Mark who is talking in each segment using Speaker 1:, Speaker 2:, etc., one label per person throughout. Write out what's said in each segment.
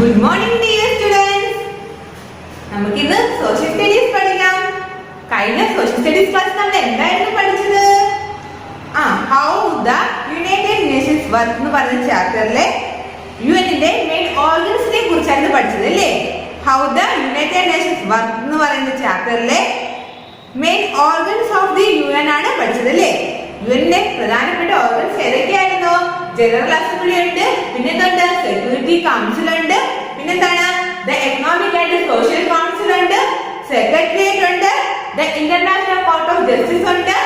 Speaker 1: Good morning dear students. നമുക്കിന്ന് social studies പഠിക്കാം. കഴിഞ്ഞ സോഷ്യൽ സ്റ്റഡീസ് ക്ലാസ് നമ്മൾ എന്തായിരുന്നു പഠിച്ചത്? How the United Nations work എന്ന് പറഞ്ഞ ചാപ്റ്ററിലെ യുഎന്നിന്റെ മെയിൻ ഓർഗൻസിനെ കുറിച്ചാണ് പഠിച്ചത് അല്ലേ? How the United Nations work എന്ന് പറയുന്ന ചാപ്റ്ററിലെ main organs of the UN ആണ് പഠിച്ചത് അല്ലേ? യുഎന്നിന്റെ പ്രധാനപ്പെട്ട ഓർഗൻസ് ഏതൊക്കെയായിരുന്നു? ജനറൽ അസംബ്ലി ഉണ്ട്, പിന്നെന്തുണ്ട്? സെക്യൂരിറ്റി കൗൺസിൽ ഉണ്ട്, പിന്നെന്താണ്? The economic and social council ഉണ്ട്, സെക്രട്ടേറിയറ്റ് ഉണ്ട്, the international court of justice ഉണ്ട്,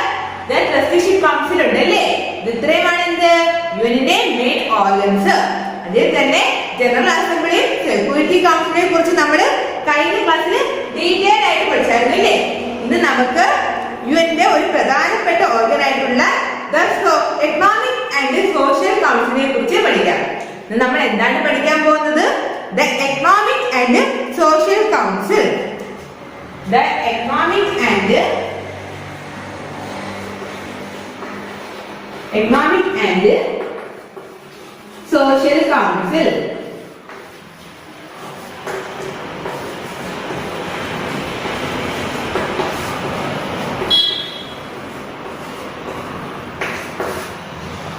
Speaker 1: ദ ട്രസ്റ്റിഷിപ്പ് കൗൺസിൽ ഉണ്ട് അല്ലേ? ഇത് ഇത്രയുമാണ് എന്ത് യുഎന്നിന്റെ മെയിൻ ഓർഗൻസ്. അതിൽ തന്നെ ജനറൽ അസംബ്ലിയും സെക്യൂരിറ്റി കൗൺസിലിനെ കുറിച്ച് നമ്മൾ കഴിഞ്ഞ ക്ലാസ്സിൽ ഡീറ്റെയിൽ ആയിട്ട് പഠിച്ചായിരുന്നു അല്ലേ? ഇന്ന് നമുക്ക് യുഎന്നിന്റെ ഒരു പ്രധാനപ്പെട്ട ഓർഗൻ ആയിട്ടുള്ള ദ എക്കണോമിക് ആൻഡ് സോഷ്യൽ കൗൺസിലിനെ കുറിച്ച് പഠിക്കാം. ഇന്ന് നമ്മൾ എന്താണ് പഠിക്കാൻ പോകുന്നത്? The economic and social council. The economic and social council.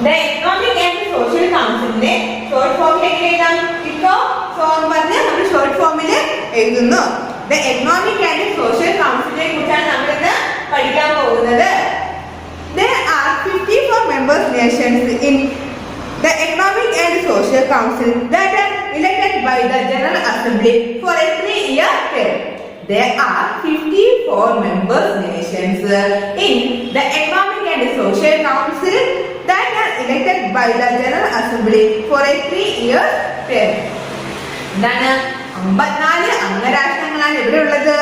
Speaker 1: The Economic and Social Councilന്റെ ഷോർട്ട് ഫോമിൽ എങ്ങനെ എഴുതാം? ഇപ്പോ ഫോം പറഞ്ഞ് നമ്മൾ ഷോർട്ട് ഫോമിൽ എഴുതുന്നു. The Economic and Social Councilനെ കുറിച്ചാണ് നമ്മൾ ഇന്ന് പഠിക്കാൻ പോകുന്നത്. There are 54 member nations in the Economic and Social Council that are elected by the General Assembly for a 3-year term. There are 54 member nations in the Economic and Social Council that are elected by the General Assembly for a 3-year term. എന്താണ്? 54 അംഗരാഷ്ട്രങ്ങളാണ് ഇവിടെ ഉള്ളത്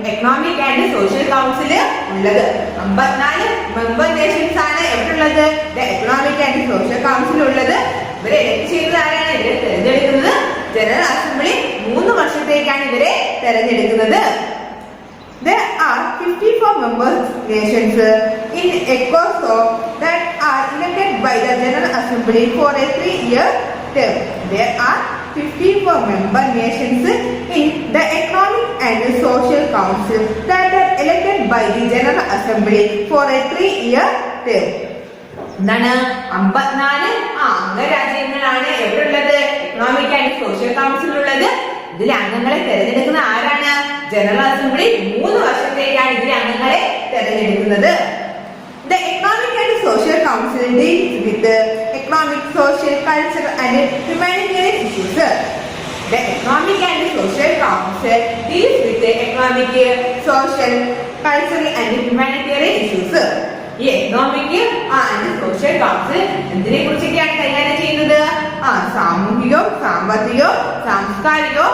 Speaker 1: economic and social council ഉള്ളത്. 54 member Nations ആണ് എവിടെ ഉള്ളത്? Economic and social council ഉള്ളത്. ഇവരെ elect ചെയ്യുന്നത് ആരാണ്? ഇവരെ തെരഞ്ഞെടുക്കുന്നത് ജനറൽ അസംബ്ലി. 3 വർഷത്തേക്കാണ് ഇവരെ തെരഞ്ഞെടുക്കുന്നത്. There are 54 member nations in ECOSOC that are elected by the General Assembly for a 3-year term. There are 54 member nations in the Economic and Social Council that are elected by the General Assembly for a 3-year term. എന്താണ്? 54 അംഗരാജ്യങ്ങളാണ് എവിടെ ഉള്ളത്? Economic and social council ഉള്ളത്. ഇതിൽ അംഗങ്ങളെ തെരഞ്ഞെടുക്കുന്ന ആരാണ്? General assembly. 3 വർഷത്തേക്കാണ് ഇതിലെ അംഗങ്ങളെ തെരഞ്ഞെടുക്കുന്നത്. The Economic and Social Council deals with economic, social, cultural and humanitarian issues. The Economic and Social Council deals with the economic, social, cultural and humanitarian issues. ഈ എക്കണോമിക് ആൻഡ് സോഷ്യൽ കൗൺസിൽ എന്തിനെ കുറിച്ചൊക്കെയാണ് കൈകാര്യം ചെയ്യുന്നത്? സാമൂഹികവും സാമ്പത്തികവും സാംസ്കാരികവും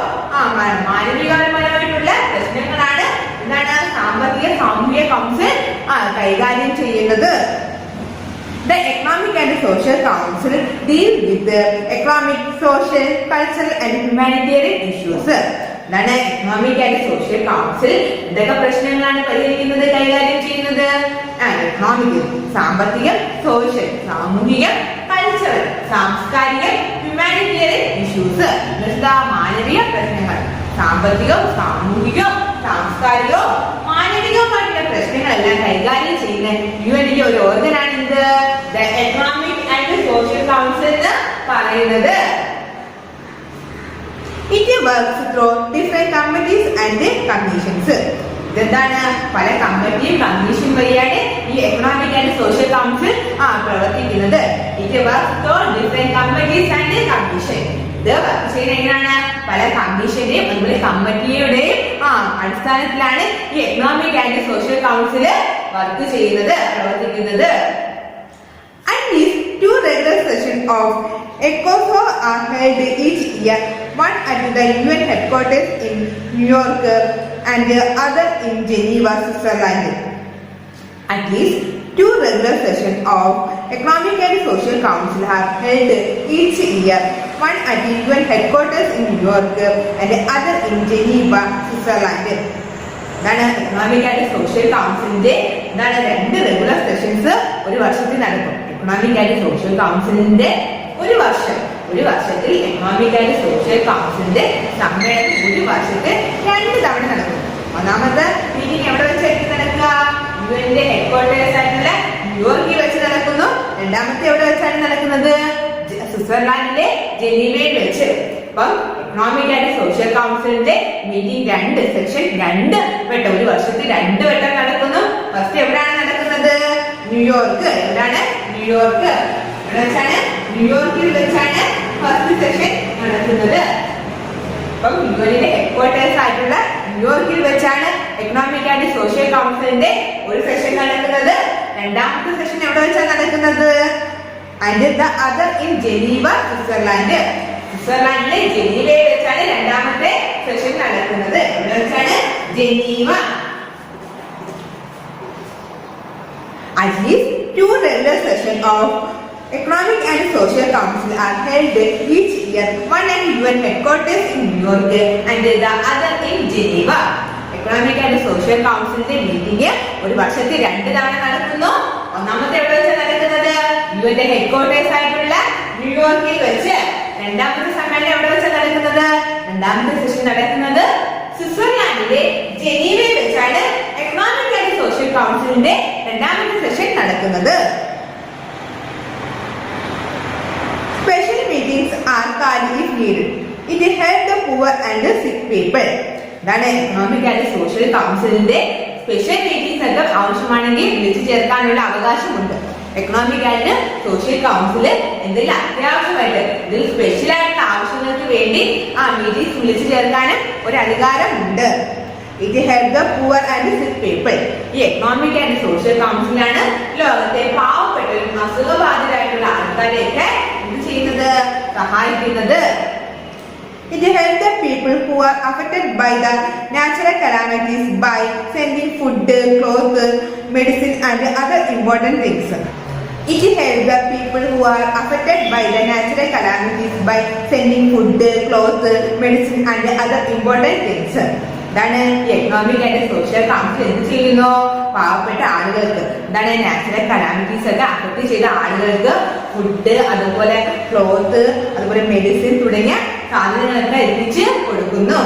Speaker 1: മാനവികപരമായിട്ടുള്ള പ്രശ്നങ്ങളാണ് എന്താണ് സാമ്പത്തിക സാമൂഹിക കൗൺസിൽ കൈകാര്യം ചെയ്യുന്നത്. The Economic and Social Council deals with the economic, social, cultural and humanitarian issues. എന്താണ് എക്കണോമിക് ആൻഡ് സോഷ്യൽ കൗൺസിൽ എന്തൊക്കെ പ്രശ്നങ്ങളാണ് പരിഹരിക്കുന്നത്, കൈകാര്യം ചെയ്യുന്നത്? എക്കണോമിക് സാമ്പത്തികം, സോഷ്യൽ സാമൂഹികം, കൾച്ചറൽ സാംസ്കാരികം, ഹ്യൂമാനിറ്റേറിയൻ ഇഷ്യൂസ് മാനവിക പ്രശ്നങ്ങൾ. സാമ്പത്തികവും സാമൂഹികവും സാംസ്കാരികവും മാനവികവുമായിട്ടുള്ള പ്രശ്നങ്ങളെല്ലാം കൈകാര്യം ചെയ്യുന്ന യുഎന്നിന്റെ ഒരു ഓർഗനാണ് ഇത് the economic and social council എന്ന് പറയുന്നത്. It works through different committees and commissions. ഇതെന്താണ്? പല കമ്മിറ്റിയും കമ്മീഷൻ വഴിയാണ് ഈ എക്കണോമിക് ആൻഡ് സോഷ്യൽ കൗൺസിൽ പ്രവർത്തിക്കുന്നത്. It works through different committees and commission. ഇത് വർക്ക് ചെയ്യുന്നത് എങ്ങനെയാണ്? പല കമ്മീഷന്റെയും അതുപോലെ കമ്മിറ്റിയുടെയും അടിസ്ഥാനത്തിലാണ് ഈ economic and social council work ചെയ്യുന്നത്, പ്രവർത്തിക്കുന്നത്. And these 2 regular sessions of ECOSOC are held each year, one at the UN headquarters in New York and the other in Geneva, Switzerland. At least 2 regular sessions of Economic and Social Council are held each year, one at the UN headquarters in New York and the other in Geneva, Switzerland. എന്താണ് economic and social കൗൺസിലിന്റെ 2 regular sessions ഒരു വർഷത്തിൽ നടക്കും. Economic and social കൗൺസിലിന്റെ ഒരു വർഷം ഒരു വർഷത്തിൽ എക്കണോമിക് ആൻഡ് സോഷ്യൽ കൗൺസിലിന്റെ സമ്മേളനം ഒരു വർഷത്തിൽ 2 തവണ നടക്കുന്നു. ഒന്നാമത്തെ മീറ്റിംഗ് എവിടെ വെച്ചായിരിക്കും നടക്കുക? യുഎന്റെ ഹെഡ്ക്വാർട്ടേഴ്സ് ആയിട്ടുള്ള ന്യൂയോർക്കിൽ വെച്ച് നടക്കുന്നു. രണ്ടാമത്തെ എവിടെ വെച്ചാണ് നടക്കുന്നത്? സ്വിറ്റ്സർലാൻഡിലെ ജനീവയിൽ വെച്ച്. അപ്പം എക്കണോമിക് ആൻഡ് സോഷ്യൽ കൗൺസിലിന്റെ മീറ്റിംഗ് സെക്ഷൻ 2 വട്ടം ഒരു വർഷത്തിൽ 2 വട്ടം നടക്കുന്നു. ഫസ്റ്റ് എവിടെയാണ് നടക്കുന്നത്? ന്യൂയോർക്ക്. എവിടെയാണ്? ന്യൂയോർക്ക്. എവിടെ വെച്ചാണ്? ന്യൂയോർക്കിൽ വെച്ചാണ് ഫസ്റ്റ് സെഷൻ നടക്കുന്നത്. അപ്പം യുഎന്റെ ഹെഡ്ക്വാർട്ടേഴ്സ് ആയിട്ടുള്ള ന്യൂയോർക്കിൽ വെച്ചാണ് എക്കണോമിക് ആൻഡ് സോഷ്യൽ കൗൺസിലിന്റെ ഒരു സെഷൻ നടക്കുന്നത്. രണ്ടാമത്തെ സെഷൻ എവിടെ വെച്ചാണ് നടക്കുന്നത്? And the other in Geneva, Switzerland. സ്വിറ്റ്സർലാൻഡിലെ ജനീവയിൽ വെച്ചാണ് രണ്ടാമത്തെ സെഷൻ നടക്കുന്നത്. എവിടെ വെച്ചാണ്? Geneva. At least 2 regular sessions of Economic and Social Council are held each year, one at UN headquarters in New York and the other in Geneva. Economic and social കൗൺസിലിന്റെ meeting ഒരു വർഷത്തിൽ 2 തവണ നടക്കുന്നു. ഒന്നാമത്തെ എവിടെ വെച്ചാണ് നടക്കുന്നത്? യുഎന്റെ ഹെഡ്ക്വാർട്ടേഴ്സ് ആയിട്ടുള്ള ന്യൂയോർക്കിൽ വെച്ച്. രണ്ടാമത്തെ സമ്മേളനം എവിടെ വെച്ചാണ് നടക്കുന്നത്? രണ്ടാമത്തെ സെഷൻ നടക്കുന്നത് സ്വിറ്റ്സർലാൻഡിലെ ജനീവയിൽ വെച്ചാണ് എക്കണോമിക് ആൻഡ് സോഷ്യൽ കൗൺസിലിന്റെ രണ്ടാമത്തെ സെഷൻ നടക്കുന്നത്. Special meetings are called if needed. It helps the poor and the sick people. ഇതാണ് എക്കണോമിക് ആൻഡ് സോഷ്യൽ കൗൺസിലിന്റെ സ്പെഷ്യൽ മീറ്റിംഗ്സ് ഒക്കെ ആവശ്യമാണെങ്കിൽ വിളിച്ചു ചേർക്കാനുള്ള അവകാശമുണ്ട്. എക്കണോമിക് ആൻഡ് സോഷ്യൽ കൗൺസില് എന്തെങ്കിലും അത്യാവശ്യമായിട്ട് ഇതിൽ സ്പെഷ്യൽ ആയിട്ടുള്ള ആവശ്യങ്ങൾക്ക് വേണ്ടി ആ മീറ്റിംഗ്സ് വിളിച്ചു ചേർക്കാനും ഒരു അധികാരമുണ്ട്. It help the poor and സിക്ക് പീപ്പിൾ. ഈ എക്കണോമിക് ആൻഡ് സോഷ്യൽ കൗൺസിലാണ് ലോകത്തെ പാവപ്പെട്ടവരും അസുഖബാധിതരായിട്ടുള്ള ആൾക്കാരെയൊക്കെ എന്ത് ചെയ്യുന്നത്? സഹായിക്കുന്നത്. It helps the people who are affected by the natural calamities by sending food, clothes, medicine and other important things. It helps the people who are affected by the natural calamities by sending food, clothes, medicine and other important things. ഇതാണ് economic and social council എന്ത് ചെയ്യുന്നു? പാവപ്പെട്ട ആളുകൾക്ക്, എന്താണ് natural calamities ഒക്കെ affect ചെയ്ത ആളുകൾക്ക് food, അതുപോലെ ക്ലോത്ത്, അതുപോലെ മെഡിസിൻ തുടങ്ങിയ സാധനങ്ങളൊക്കെ എത്തിച്ച് കൊടുക്കുന്നു.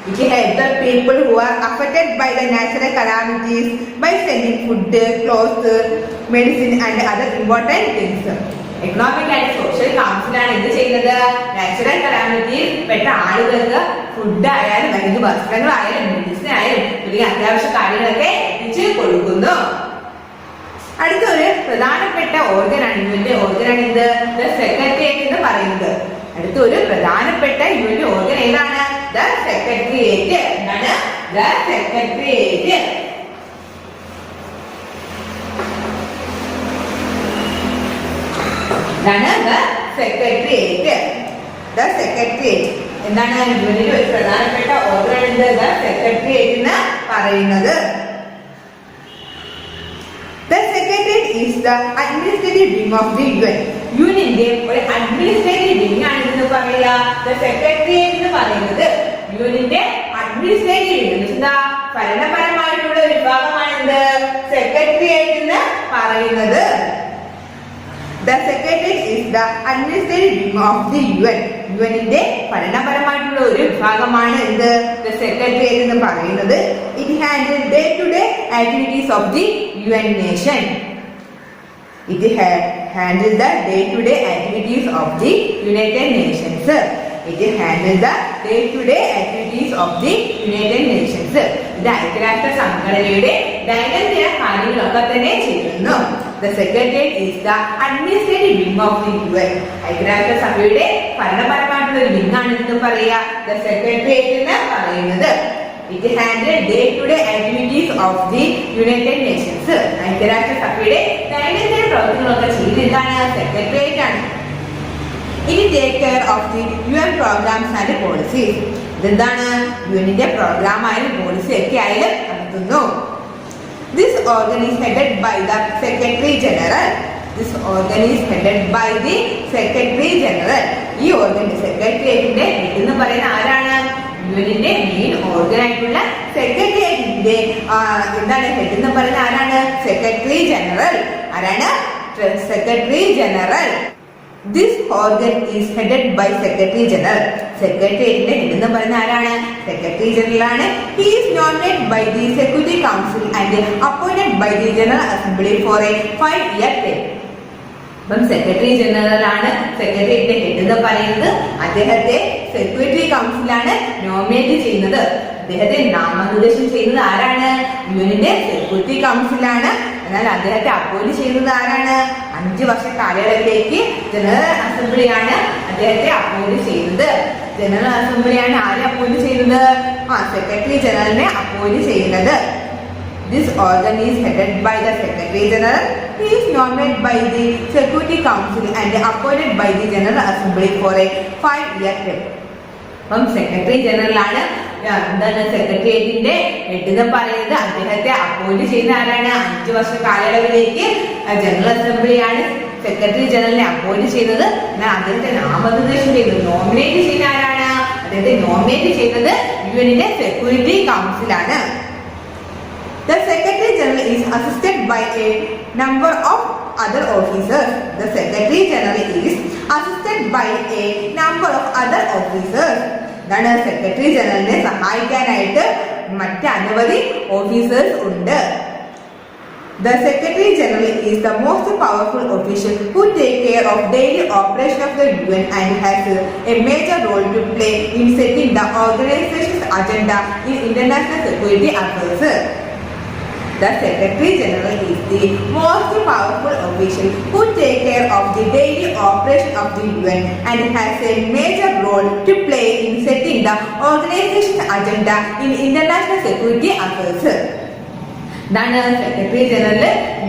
Speaker 1: It helps the people who are affected by the natural calamities by sending food, clothes, medicine and other important things. Economic and social കൗൺസിലാണ് എന്ത് ചെയ്യുന്നത്? നാച്ചുറൽ കലാമിറ്റിയിൽ പെട്ട ആളുകൾക്ക് ഫുഡ് ആയാലും അല്ലെങ്കിൽ വസ്ത്രങ്ങളായാലും മെഡിസിൻ ആയാലും തുടങ്ങിയ അത്യാവശ്യ കാര്യങ്ങളൊക്കെ എത്തിച്ച് കൊടുക്കുന്നു. അടുത്തൊരു പ്രധാനപ്പെട്ട ഓർഗനാണ് യുഎന്റെ ഓർഗനാണ് ഇത് സെക്രട്ടേറിയറ്റ് എന്ന് പറയുന്നത്. അടുത്തൊരു പ്രധാനപ്പെട്ട യുഎന്റെ ഓർഗൻ ഏതാണ്? The secretariat. എന്താണ്? The secretariat. എന്താണ്? The secretariat. ദ സെക്രട്ടേറിയറ്റ് എന്താണ്? യുഎനിൽ ഒരു പ്രധാനപ്പെട്ട ഓർഗൻ ഉണ്ട് ദ സെക്രട്ടേറിയറ്റ് എന്ന് പറയുന്നത്. The Secretariat is the administrative wing of the UN. യുഎനിന്റെ ഒരു അഡ്മിനിസ്ട്രേറ്റീവ് വിങ് ആണ് എന്ന് പറയുക ദ സെക്രട്ടേറിയറ്റ് എന്ന് പറയുന്നത്. യുഎനിന്റെ അഡ്മിനിസ്ട്രേറ്റീവ് വിങ് എന്താ? ഭരണപരമായിട്ടുള്ള ഒരു വിഭാഗമാണ് എന്ത്? സെക്രട്ടേറിയറ്റ് എന്ന് പറയുന്നത്. The Secretariat is the administrative wing of the UN. യുഎനിന്റെ ഭരണപരമായിട്ടുള്ള ഒരു വിഭാഗമാണ് എന്ത്? ദ സെക്രട്ടേറിയറ്റ് എന്ന് പറയുന്നത്. It handles day-to-day activities of the UN nation. It handles the day-to-day activities of the United Nations. It handles the day-to-day activities of the United Nations. ഇത് ഐക്യരാഷ്ട്ര സംഘടനയുടെ ദൈനംദിന കാര്യങ്ങളൊക്കെ തന്നെ ചെയ്യുന്നു. The Secretariat is the administrative wing of the UN. ഐക്യരാഷ്ട്ര സഭയുടെ ഭരണപരമായിട്ടുള്ള ഒരു വിങ് ആണ് എന്ന് പറയുക ദ സെക്രട്ടേറിയറ്റ് എന്ന് പറയുന്നത്. It handles day-to-day activities of the United Nations. ഐക്യരാഷ്ട്ര സഭയുടെ ദൈനംദിന പ്രവർത്തനങ്ങളൊക്കെ ചെയ്യുന്നത് എന്താണ്? സെക്രട്ടേറിയറ്റ് ആണ്. It takes care of the UN programs and policies. ഇതെന്താണ്? യുഎനിന്റെ പ്രോഗ്രാം ആയാലും പോളിസി ഒക്കെ ആയാലും നടത്തുന്നു. This organ is headed by the Secretary General. This organ is headed by the Secretary General. ഈ ഓർഗൻ സെക്രട്ടേറിയറ്റിന്റെ ഹെഡ് എന്ന് പറയുന്ന ആരാണ്? യുഎനിന്റെ മെയിൻ ഓർഗൻ ആയിട്ടുള്ള സെക്രട്ടേറിയറ്റിന്റെ എന്താണ് ഹെഡ് എന്ന് പറയുന്ന ആരാണ്? Secretary general. ആരാണ്? Secretary general. This organ is headed by Secretary General. സെക്രട്ടേറിയറ്റിന്റെ ഹെഡ് എന്ന് പറയുന്ന ആരാണ്? സെക്രട്ടറി ജനറൽ ആണ്. He is nominated by the Security Council and appointed by the General Assembly for a 5-year term. അപ്പം secretary general ആണ് സെക്രട്ടേറിയറ്റിന്റെ head എന്ന് പറയുന്നത്. അദ്ദേഹത്തെ സെക്യൂരിറ്റി കൗൺസിലാണ് നോമിനേറ്റ് ചെയ്യുന്നത്. അദ്ദേഹത്തെ നാമനിർദ്ദേശം ചെയ്യുന്നത് ആരാണ്? യുഎന്നിന്റെ സെക്യൂരിറ്റി കൗൺസിലാണ്. എന്നാൽ അദ്ദേഹത്തെ അപ്പോയിന്റ് ചെയ്യുന്നത് ആരാണ്? 5 വർഷ കാലയളവിലേക്ക് ജനറൽ അസംബ്ലിയാണ് അദ്ദേഹത്തെ അപ്പോയിന്റ് ചെയ്യുന്നത്. ജനറൽ അസംബ്ലിയാണ് ആരെ അപ്പോയിന്റ് ചെയ്യുന്നത്? സെക്രട്ടറി ജനറലിനെ അപ്പോയിന്റ് ചെയ്യുന്നത്. This organ is headed by the Secretary General. He is nominated by the Security Council and appointed by the General Assembly for a 5-year term. അപ്പം secretary general ആണ് എന്താണ് സെക്രട്ടേറിയറ്റിന്റെ head എന്ന് പറയുന്നത്. അദ്ദേഹത്തെ appoint ചെയ്യുന്ന ആരാണ്? 5 വർഷ കാലയളവിലേക്ക് general അസംബ്ലിയാണ് secretary ജനറലിനെ appoint ചെയ്യുന്നത്. എന്നാൽ അദ്ദേഹത്തെ നാമനിർദ്ദേശം ചെയ്യുന്നത് നോമിനേറ്റ് ചെയ്യുന്ന ആരാണ്? അദ്ദേഹത്തെ നോമിനേറ്റ് ചെയ്യുന്നത് യുഎന്നിന്റെ security കൗൺസിലാണ്. The Secretary General is assisted by a number of other officers. The Secretary General is assisted by a number of other officers. ഇതാണ് സെക്രട്ടറി ജനറലിനെ സഹായിക്കാനായിട്ട് മറ്റ് അനവധി ഓഫീസേഴ്സ് ഉണ്ട്. The Secretary General is the most powerful official who take care of daily operation of the UN and has a major role to play in setting the organization's agenda in international security affairs. The Secretary General is the most powerful official who take care of the daily operation of the UN and has a major role to play in setting the organization's agenda in international security affairs. ഇതാണ് secretary general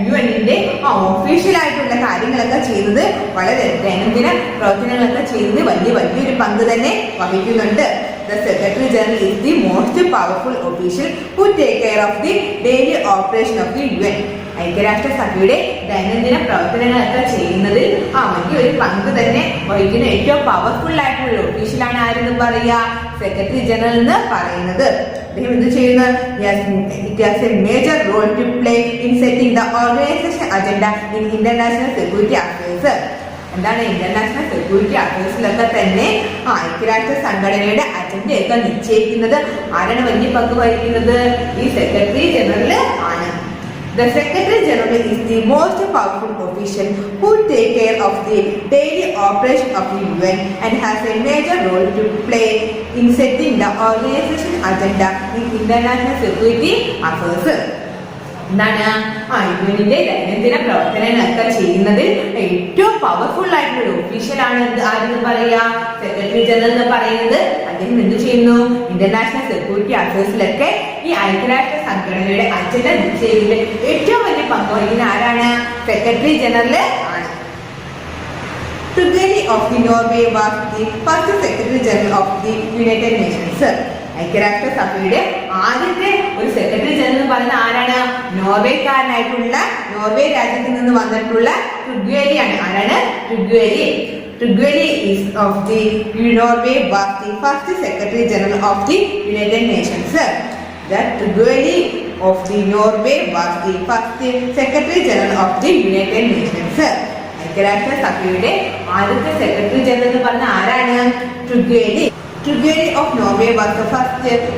Speaker 1: യുഎന്നിന്റെ official ആയിട്ടുള്ള കാര്യങ്ങളൊക്കെ ചെയ്യുന്നത്. വളരെ ദൈനംദിന പ്രവർത്തനങ്ങളൊക്കെ ചെയ്യുന്നത് വലിയൊരു പങ്ക് തന്നെ വഹിക്കുന്നുണ്ട്. The Secretary General is the most powerful official who take care of the daily operation of the UN. ഐക്യരാഷ്ട്രസഭയുടെ ദൈനംദിന പ്രവർത്തനങ്ങളൊക്കെ ചെയ്യുന്നതിൽ വലിയൊരു പങ്ക് തന്നെ വഹിക്കുന്ന ഏറ്റവും പവർഫുൾ ആയിട്ടുള്ള ഒഫീഷ്യലാണ് ആരെന്ന് പറയുക? സെക്രട്ടറി ജനറൽ എന്ന് പറയുന്നത്. അദ്ദേഹം എന്ത് ചെയ്യുന്നത്? It has a major role to play in setting the organization agenda in international security affairs. എന്താണ് ഇന്റർനാഷണൽ സെക്യൂരിറ്റി അഫയേഴ്സിലൊക്കെ തന്നെ ഐക്യരാഷ്ട്ര സംഘടനയുടെ അജണ്ടയൊക്കെ നിശ്ചയിക്കുന്നത് ആരാണ് വലിയ പങ്ക് വഹിക്കുന്നത്? ഈ സെക്രട്ടറി ജനറൽ ആണ്. The Secretary General is the most powerful official who take care of the daily operation of the UN and has a major role to play in setting the organization agenda in international security affairs. എന്താണ് യുഎന്നിന്റെ ദൈനംദിന പ്രവർത്തനങ്ങളൊക്കെ ചെയ്യുന്നതിൽ ഏറ്റവും powerful ആയിട്ടുള്ള ഒഫീഷ്യലാണ് ആരെന്ന് പറയുക? Secretary general എന്ന് പറയുന്നത്. അദ്ദേഹം എന്ത് ചെയ്യുന്നു? ഇന്റർനാഷണൽ സെക്യൂരിറ്റി അഫയേഴ്സിലൊക്കെ ഈ ഐക്യരാഷ്ട്ര സംഘടനയുടെ അജണ്ട നിശ്ചയിക്കുന്നതിൽ ഏറ്റവും വലിയ പങ്ക് വഹിക്കുന്ന ആരാണ്? സെക്രട്ടറി ജനറൽ ആണ്. Trygve of the Norway was the first Secretary General of the United Nations. ഐക്യരാഷ്ട്ര സഭയുടെ ആദ്യത്തെ ഒരു സെക്രട്ടറി ജനറൽ എന്ന് പറയുന്ന ആരാണ്? നോർവേക്കാരനായിട്ടുള്ള നോർവേ രാജ്യത്തിൽ നിന്ന് വന്നിട്ടുള്ള ട്രിഗ്വേലി ആണ്. ആരാണ്? Trygve Lie. Trygve of the Norway was the first Secretary General of the United Nations. The Trygve of the Norway was the first Secretary General of the United Nations. ഐക്യരാഷ്ട്ര സഭയുടെ ആദ്യത്തെ സെക്രട്ടറി ജനറൽ എന്ന് പറഞ്ഞ ആരാണ്? Trygve Lie. Trygve of Norway was the first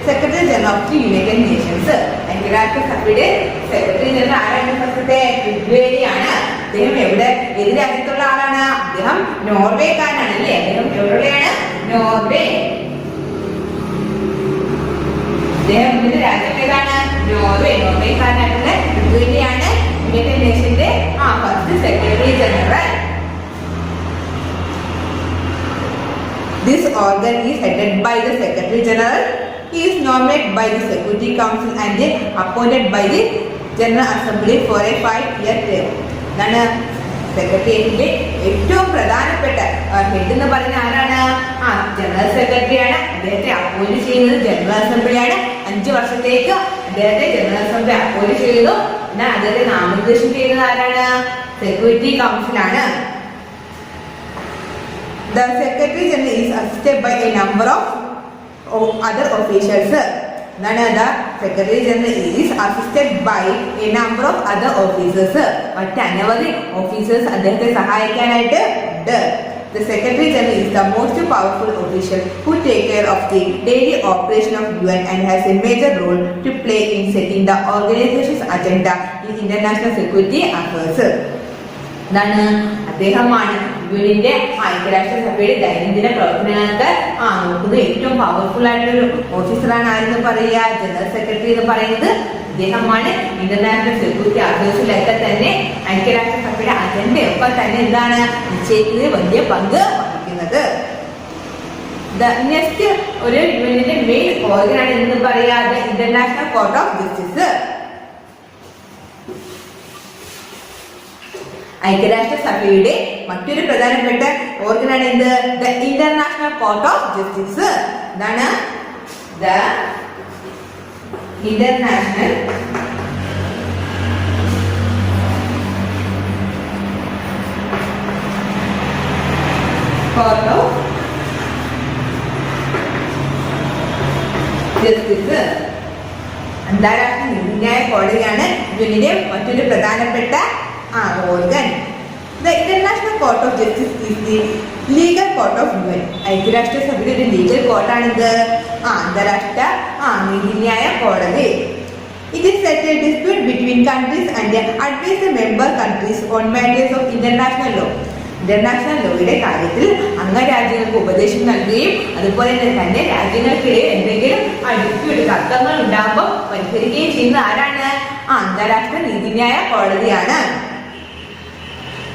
Speaker 1: Secretary General of the United Nations. ഐക്യരാഷ്ട്ര സഭയുടെ secretary general ആരാണ്? ഫസ്റ്റത്തെ ട്രിഗ്വേലി ആണ്. അദ്ദേഹം ഏത് രാജ്യത്തുള്ള ആളാണ്? അദ്ദേഹം നോർവേക്കാരനാണ് അല്ലേ? അദ്ദേഹം എവിടെയാണ്? നോർവേ. അദ്ദേഹം രാജ്യം ഏതാണ്? നോർവേ. നോർവേക്കാരനായിട്ടുള്ള ട്രിഗ്വേലിയാണ് യുണൈറ്റഡ് നേഷന്റെ first secretary general. This organ is headed by the Secretary General. He is nominated by the Security Council and appointed by the General Assembly for a 5-year term. ഇതാണ് സെക്രട്ടേറിയറ്റിന്റെ ഏറ്റവും പ്രധാനപ്പെട്ട head എന്ന് പറയുന്ന ആരാണ്? General സെക്രട്ടറിയാണ്. അദ്ദേഹത്തെ appoint ചെയ്യുന്നത് general അസംബ്ലിയാണ്. 5 വർഷത്തേക്ക് അദ്ദേഹത്തെ ജനറൽ അസംബ്ലി അപ്പോയിന്റ് ചെയ്തു. എന്നാൽ അദ്ദേഹത്തെ നാമനിർദ്ദേശം ചെയ്യുന്നത് ആരാണ്? Security കൗൺസിലാണ്. The Secretary General is assisted by a number of other officials. The Secretary General is assisted by a number of other officers. മറ്റ് അനവധി ഓഫീസേഴ്സ് അദ്ദേഹത്തെ സഹായിക്കാനായിട്ട് ഉണ്ട്. The Secretary General is the most powerful official who take care of the daily operation of UN and has a major role to play in setting the organization's agenda in international security affairs. എന്താണ് അദ്ദേഹമാണ് യുഎന്നിന്റെ ഐക്യരാഷ്ട്രസഭയുടെ ദൈനംദിന പ്രവർത്തനങ്ങൾക്ക് നോക്കുന്നത് ഏറ്റവും powerful ആയിട്ടുള്ള ഓഫീസറാണ് ആരെന്ന് പറയുക, ജനറൽ സെക്രട്ടറി എന്ന് പറയുന്നത് അദ്ദേഹമാണ്. ഇന്റർനാഷണൽ സെക്യൂരിറ്റി അഫയേഴ്സിലൊക്കെ തന്നെ ഐക്യരാഷ്ട്രസഭയുടെ അജണ്ടയൊക്കെ തന്നെ എന്താണ് നിശ്ചയിക്കുന്നത് വലിയ പങ്ക് വഹിക്കുന്നത്. നെക്സ്റ്റ് ഒരു യുഎന്നിന്റെ മെയിൻ ഓർഗനാണ് എന്ന് പറയാതെ ഇന്റർനാഷണൽ കോർട്ട് ഓഫ് ജസ്റ്റിസ്. ഐക്യരാഷ്ട്രസഭയുടെ മറ്റൊരു പ്രധാനപ്പെട്ട ഓർഗനാണ് എന്ത്, the international court of justice. എന്താണ് the international court of justice. അന്താരാഷ്ട്ര നീതിന്യായ കോടതിയാണ് ഇതിന്റെ മറ്റൊരു പ്രധാനപ്പെട്ട organ. The International Court of Justice is the legal court of UN. ഐക്യരാഷ്ട്രസഭയുടെ ഒരു ലീഗൽ കോർട്ടാണ് ഇത് അന്താരാഷ്ട്ര നീതിന്യായ കോടതി. It is settle dispute between countries and advise the member countries on matters of international law. International ലോയുടെ കാര്യത്തിൽ അംഗരാജ്യങ്ങൾക്ക് ഉപദേശം നൽകുകയും അതുപോലെ തന്നെ രാജ്യങ്ങൾക്കിടയിൽ എന്തെങ്കിലും ഡിസ്പ്യൂട്ട് തർക്കങ്ങൾ ഉണ്ടാകുമ്പോൾ പരിഹരിക്കുകയും ചെയ്യുന്ന ആരാണ്, അന്താരാഷ്ട്ര നീതിന്യായ കോടതിയാണ്.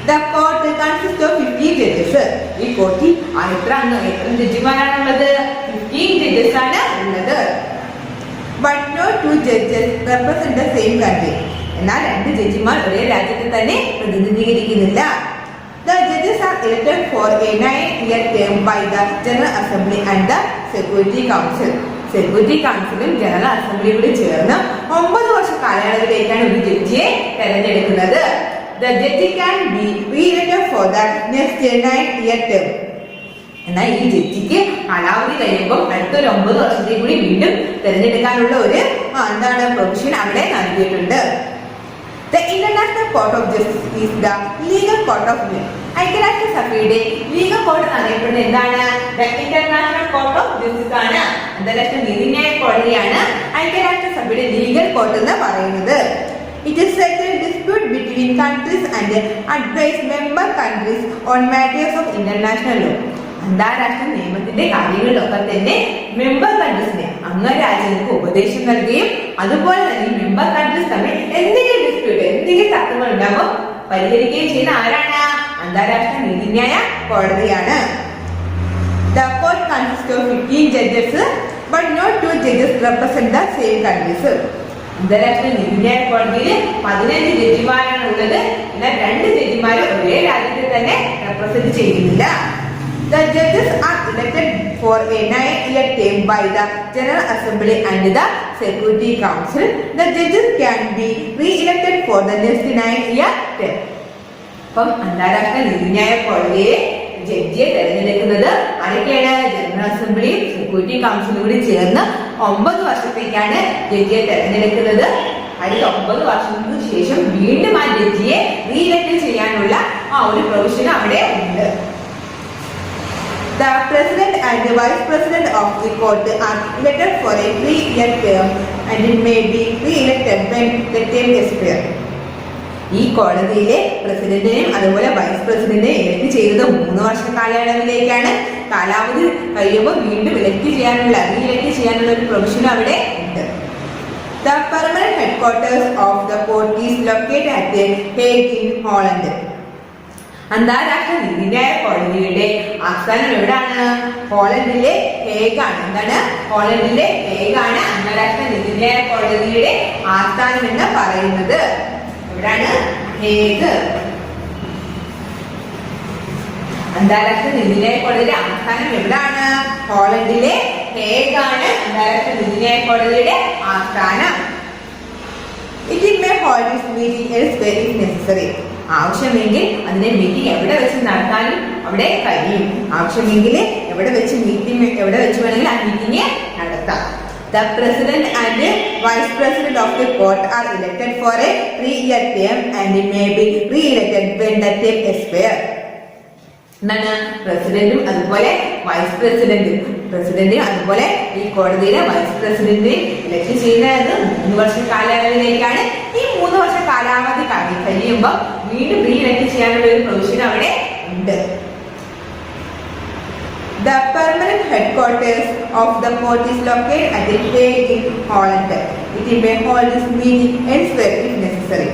Speaker 1: The court consists of 15 judges. ഈ കോർട്ടിൽ എത്ര ജഡ്ജിമാരാണുള്ളത്? 15 ജഡ്ജസ് ആണ് ഉള്ളത്. But no two judges represent the same country. എന്നാൽ രണ്ട് ജഡ്ജിമാർ ഒരേ രാജ്യത്തെ തന്നെ പ്രതിനിധീകരിക്കുന്നില്ല. The judges are elected for a 9-year term by the General Assembly and the Security Council. Security കൗൺസിലും ജനറൽ അസംബ്ലിയും കൂടി ചേർന്ന് 9 വർഷ കാലയളവിലേക്കാണ് ഒരു ജഡ്ജിയെ തെരഞ്ഞെടുക്കുന്നത്. The judge can be re-elected for the next 9-year term. എന്നാൽ ഈ ജഡ്ജിക്ക് കാലാവധി കഴിയുമ്പോൾ അടുത്തൊരു 9 വർഷത്തേക്ക് കൂടി വീണ്ടും തെരഞ്ഞെടുക്കാനുള്ള ഒരു പ്രൊവിഷൻ അവിടെ നൽകിയിട്ടുണ്ട്. The International Court of Justice is the legal court of UN. ഐക്യരാഷ്ട്രസഭയുടെ ലീഗൽ കോർട്ട് എന്നറിയപ്പെടുന്നത് എന്താണ്? The International Court of Justice ആണ്. അന്താരാഷ്ട്ര നീതിന്യായ കോടതിയാണ് ഐക്യരാഷ്ട്രസഭയുടെ ലീഗൽ കോർട്ട് എന്ന് പറയുന്നത്. It is settle dispute between countries and advise member countries on matters of international law. അന്താരാഷ്ട്ര നിയമത്തിന്റെ കാര്യങ്ങളിലൊക്കെ തന്നെ മെമ്പർ കൺട്രീസിനെ അംഗരാജ്യങ്ങൾക്ക് ഉപദേശം നൽകുകയും അതുപോലെ തന്നെ മെമ്പർ കൺട്രീസ് തമ്മിൽ എന്തെങ്കിലും ഡിസ്പ്യൂട്ട് എന്തെങ്കിലും തർക്കങ്ങൾ ഉണ്ടാകുമ്പോൾ പരിഹരിക്കുകയും ചെയ്യുന്ന ആരാണ്? അന്താരാഷ്ട്ര നീതിന്യായ കോടതിയാണ്. The court consists of 15 judges, but not two judges represent the same countries. അന്താരാഷ്ട്ര നീതിന്യായ കോടതിയിൽ 15 ജഡ്ജിമാരാണ് ഉള്ളത്. എന്നാൽ 2 ജഡ്ജിമാർ ഒരേ രാജ്യത്തെ തന്നെ റെപ്രസെന്റ് ചെയ്യുന്നില്ല. The judges are elected for a 9-year term by the General Assembly and the Security Council. The judges can be re-elected for the next 9-year term. അപ്പം അന്താരാഷ്ട്ര നീതിന്യായ കോടതിയെ ജഡ്ജിയെ തെരഞ്ഞെടുക്കുന്നത് ആരൊക്കെയാണ്? ജനറൽ അസംബ്ലിയും സെക്യൂരിറ്റി കൗൺസിലും കൂടി ചേർന്ന് 9 വർഷത്തേക്കാണ് ജഡ്ജിയെ തെരഞ്ഞെടുക്കുന്നത്. അടുത്ത 9 വർഷത്തിന് ശേഷം വീണ്ടും ആ ജഡ്ജിയെ റീഇലക്ട് ചെയ്യാനുള്ള ഒരു പ്രൊവിഷൻ അവിടെ ഉണ്ട്. The President and the Vice President of the Court are elected for a 3-year term and it may be re-elected when the term expires. ഈ കോടതിയിലെ പ്രസിഡന്റിനെയും അതുപോലെ വൈസ് പ്രസിഡന്റിനെയും ഇലക്ട് ചെയ്തത് 3 വർഷ കാലയളവിലേക്കാണ്. കാലാവധി കഴിയുമ്പോൾ വീണ്ടും റീഇലക്ട് ചെയ്യാനുള്ള ഒരു പ്രൊവിഷൻ അവിടെ ഉണ്ട്. The permanent headquarters of the court is located at The Hague in Holland. അന്താരാഷ്ട്ര നീതിന്യായ കോടതിയുടെ ആസ്ഥാനം എവിടാണ്? ഹോളണ്ടിലെ ഹേഗാണ്. എന്താണ്? ഹോളണ്ടിലെ ഹേഗാണ് അന്താരാഷ്ട്ര നീതിന്യായ കോടതിയുടെ ആസ്ഥാനം എന്ന് പറയുന്നത്. എവിടാണ്? ഹേഗ്. അന്താരാഷ്ട്ര നീതിന്യായ കോടതിയുടെ ആസ്ഥാനം എവിടാണ്? ഹോളണ്ടിലെ ഹേഗാണ് അന്താരാഷ്ട്ര നീതിന്യായ കോടതിയുടെ ആസ്ഥാനം. It may hold its meeting elsewhere if necessary. ആവശ്യമെങ്കിൽ അതിന്റെ മീറ്റിംഗ് എവിടെ വെച്ച് നടത്താനും അവിടെ കഴിയും. ആവശ്യമെങ്കിൽ എവിടെ വെച്ച് വേണമെങ്കിൽ ആ മീറ്റിംഗ് നടത്താം. The President and Vice President of the Court are elected for a 3-year term and may be re-elected when the term expires. എന്താണ് പ്രസിഡന്റും അതുപോലെ വൈസ് പ്രസിഡന്റും. പ്രസിഡന്റും അതുപോലെ ഈ കോടതിയിലെ വൈസ് പ്രസിഡന്റ് ഇലക്ട് ചെയ്യുന്നത് 3 വർഷ കാലാവധിയിലേക്കാണ്. ഈ 3 വർഷ കാലാവധി കഴിയുമ്പോൾ വീണ്ടും റീ ഇലക്ട് ചെയ്യാനുള്ള ഒരു പ്രൊവിഷൻ അവിടെ ഉണ്ട്. The permanent headquarters of the court is located at the Hague in Holland. It may hold its meeting elsewhere if necessary.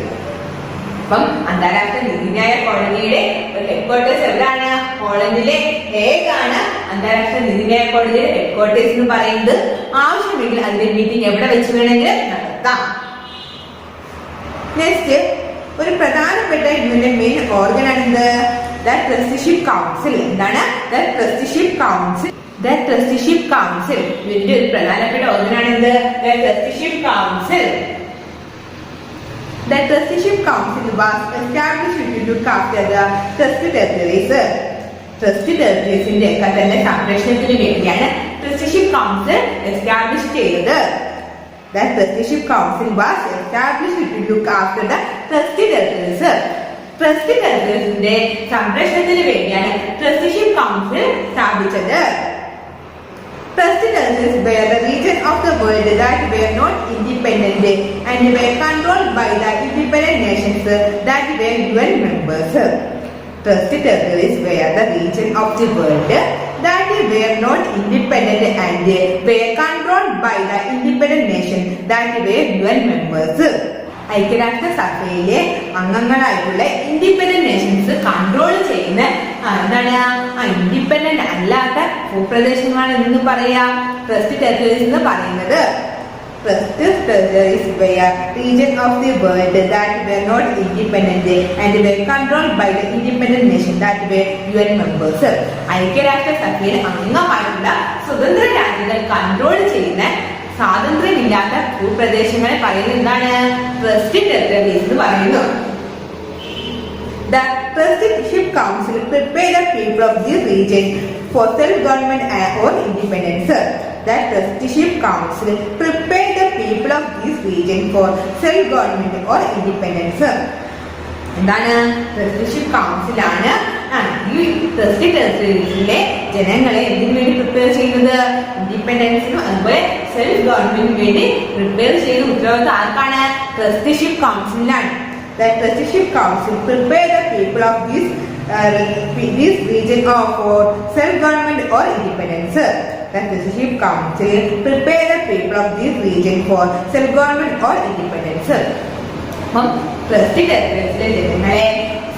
Speaker 1: അപ്പം അന്താരാഷ്ട്ര നീതിന്യായ കോടതിയുടെ ഒരു ഹെഡ്ക്വാർട്ടേഴ്സ് എവിടെയാണ്? ഹോളണ്ടിലെ ഹേഗ് ആണ് അന്താരാഷ്ട്ര നീതിന്യായ കോടതിയുടെ ഹെഡ്ക്വാർട്ടേഴ്സ് എന്ന് പറയുന്നത്. ആവശ്യമെങ്കിൽ അതിന്റെ മീറ്റിംഗ് എവിടെ വെച്ച് വേണമെങ്കിലും നടത്താം. നെക്സ്റ്റ്, ഒരു പ്രധാനപ്പെട്ട ഇതിന്റെ മെയിൻ ഓർഗൻ ആണിത് ട്രസ്റ്റിഷിപ്പ് കൗൺസിൽ. എന്താണ് ട്രസ്റ്റിഷിപ്പ് കൗൺസിൽ? ട്രസ്റ്റിഷിപ്പ് കൗൺസിൽ ഇതിന്റെ ഒരു പ്രധാനപ്പെട്ട ഓർഗൻ ആണിത് trusteeship council. The trusteeship council was established to look after the trustee territories. Trustee ടെറിട്ടറീസിന്റെ ഒക്കെ തന്നെ സംരക്ഷണത്തിന് വേണ്ടിയാണ് ട്രസ്റ്റിഷിപ്പ് കൗൺസിൽ എസ്റ്റാബ്ലിഷ് ചെയ്തത്. The trusteeship council was established to look after the trustee territories. Trustee ടെറിട്ടറീസിന്റെ സംരക്ഷണത്തിന് വേണ്ടിയാണ് ട്രസ്റ്റിഷിപ്പ് കൗൺസിൽ സ്ഥാപിച്ചത്. Trustee territories were the region of the world that were not independent and were controlled by the independent nations that were UN members. Trustee territories were the region of the world that were not independent and were controlled by the independent nations that were UN members. ഐക്യരാഷ്ട്ര സഭയിലെ അംഗങ്ങളായിട്ടുള്ള independent nations control ചെയ്യുന്ന എന്താണ് independent അല്ലാത്ത ഭൂപ്രദേശങ്ങളാണ് എന്ന് പറയാം trust territories എന്ന് പറയുന്നത്. Trust territories were region of the world that were not independent and were controlled by the independent nations that were UN members. ഐക്യരാഷ്ട്ര സഭയിലെ അംഗമായിട്ടുള്ള സ്വതന്ത്ര രാജ്യങ്ങൾ കൺട്രോൾ ചെയ്യുന്ന സ്വാതന്ത്ര്യമില്ലാത്ത ഭൂപ്രദേശങ്ങളെ പറയുന്നത് എന്താണ് ട്രസ്റ്റി ടെറിട്ടറീസ് എന്ന് പറയുന്നു. The Trusteeship Council prepare the people of this region for self-government or independence. The Trusteeship Council prepare the people of this region for self-government or independence. എന്താണ് ട്രസ്റ്റിഷിപ്പ് കൗൺസിലാണ് ഈ ട്രസ്റ്റി ടെറിട്ടറീസിലെ ജനങ്ങളെ എന്തിനു വേണ്ടി പ്രിപ്പയർ ചെയ്യുന്നത്? ഇൻഡിപെൻഡൻസിനും അതുപോലെ self ഗവൺമെന്റിനും വേണ്ടി പ്രിപ്പയർ ചെയ്യുന്ന ഉത്തരവാദിത്വം ആർക്കാണ്? Trusteeship കൗൺസിലാണ്. The Trusteeship Council prepare the people of this region for self-government or independence. The Trusteeship Council prepare the people of this region for self-government or independence. അപ്പം ട്രസ്റ്റി ടെറിട്ടറീസിലെ ജനങ്ങളെ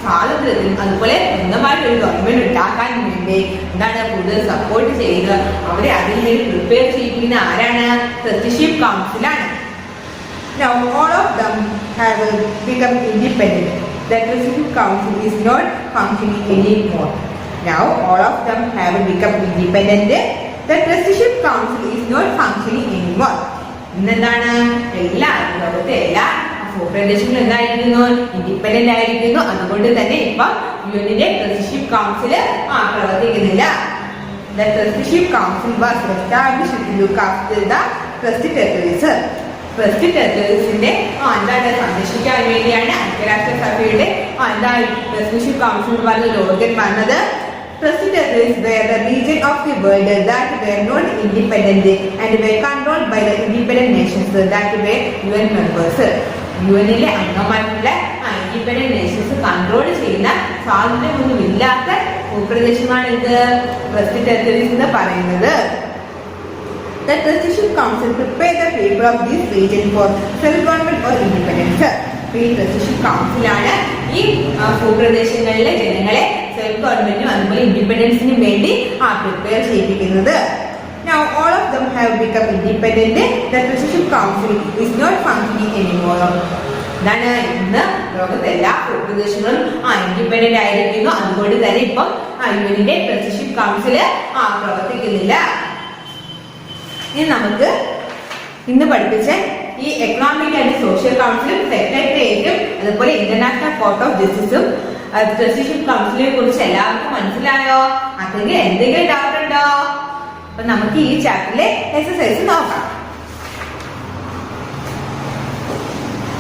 Speaker 1: സ്വാതന്ത്ര്യത്തിനും അതുപോലെ സ്വന്തമായിട്ടൊരു ഗവൺമെന്റ് ഉണ്ടാക്കാൻ വേണ്ടി എന്താണ് കൂടുതൽ സപ്പോർട്ട് ചെയ്യുക, അവരെ അതിന് വേണ്ടി പ്രിപ്പയർ ചെയ്യിക്കുന്ന ആരാണ്? Trusteeship കൗൺസിലാണ്. Now all of them have become independent. The Trusteeship Council is not functioning anymore. Now all of them have become independent. The Trusteeship Council is not functioning anymore. ഇന്നെന്താണ് ലോകത്തെ എല്ലാ ഭൂപ്രദേശങ്ങളും എന്തായിരിക്കുന്നു? Independent ആയിരിക്കുന്നു. അതുകൊണ്ട് തന്നെ ഇപ്പൊ യുഎന്നിന്റെ trusteeship council പ്രവർത്തിക്കുന്നില്ല. The Trusteeship Council was established to look after the trustee territories. Trustee ടെറിട്ടറീസിന്റെ എന്താണ് സംരക്ഷിക്കാൻ വേണ്ടിയാണ് ഐക്യരാഷ്ട്ര സഭയുടെ ട്രസ്റ്റിഷിപ്പ് കൗൺസിൽ എന്ന് പറഞ്ഞ ഓർഗൻ വന്നത്. Trustee territories were the region of the world that were not independent and were controlled by the independent nations that were UN members. യുഎന്നിലെ അംഗമായിട്ടുള്ള ഇൻഡിപെൻഡന്റ് നേഷൻസ് കൺട്രോൾ ചെയ്യുന്ന സ്വാതന്ത്ര്യമൊന്നുമില്ലാത്ത ഭൂപ്രദേശമാണ് ഇത് ട്രസ്റ്റി ടെറിട്ടറീസ് എന്ന് പറയുന്നത്. The Trusteeship Council prepare the people of this region for self-government or independence. ഈ trusteeship കൗൺസിലാണ് ഈ ഭൂപ്രദേശങ്ങളിലെ ജനങ്ങളെ സെൽഫ് ഗവൺമെന്റിനും അതുപോലെ ഇൻഡിപെൻഡൻസിനും വേണ്ടി prepare ചെയ്യിപ്പിക്കുന്നത്. Now all of them have become independent. The Trusteeship Council is not functioning anymore. ഇതാണ് ഇന്ന് ലോകത്തെ എല്ലാ ഭൂപ്രദേശങ്ങളും ഇൻഡിപെൻഡന്റ് ആയിരിക്കുന്നു. അതുകൊണ്ട് തന്നെ ഇപ്പം യുഎന്നിന്റെ ട്രസ്റ്റിഷിപ്പ് കൗൺസിൽ പ്രവർത്തിക്കുന്നില്ല. ഇനി നമുക്ക് ഇന്ന് പഠിപ്പിച്ച ഈ എക്കണോമിക് ആൻഡ് സോഷ്യൽ കൗൺസിലും സെക്രട്ടേറിയറ്റും അതുപോലെ ഇന്റർനാഷണൽ കോർട്ട് ഓഫ് ജസ്റ്റിസും ട്രസ്റ്റിഷിപ്പ് കൗൺസിലിനെ കുറിച്ച് എല്ലാവർക്കും മനസ്സിലായോ? അല്ലെങ്കിൽ എന്തെങ്കിലും ഡൗട്ട് ഉണ്ടോ? അപ്പൊ നമുക്ക് ഈ ചാപ്റ്ററിലെ എക്സസൈസ് നോക്കാം.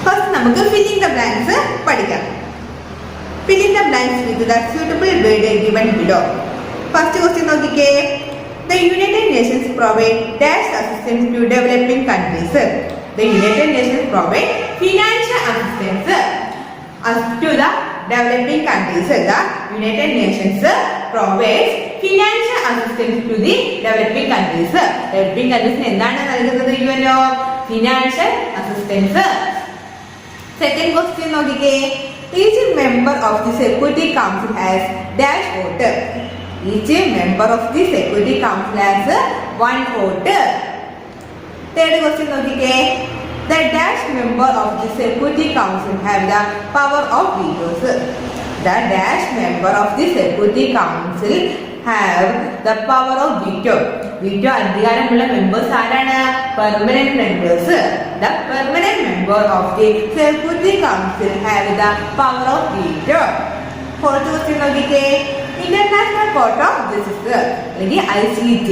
Speaker 1: ഫസ്റ്റ് നമുക്ക് ഫില്ലിംഗ് ദ ബ്ലാങ്ക്സ് പഠിക്കാം. Fill in the blanks with the suitable word given below. First question നോക്കിക്കേ. The United Nations provide dash assistance to developing countries. The United Nations provide financial assistance to the developing countries. The United Nations provides financial assistance to the developing countries. Developing countries എന്താണ് നൽകുന്നത്? UNO financial assistance. Second question നോക്കിക്കേ. Each member of the Security Council has dash vote. Each member of the Security Council has one vote. Third question നോക്കിക്കേ. The dash member of the Security Council have the power of vetoes. The dash member of the Security Council have the power of veto. Veto അധികാരമുള്ള members ആരാണ്? Permanent members. The permanent member of the Security Council have the power of veto. Fourth question നോക്കിക്കേ. International Court of Justice അല്ലെങ്കിൽ ICJ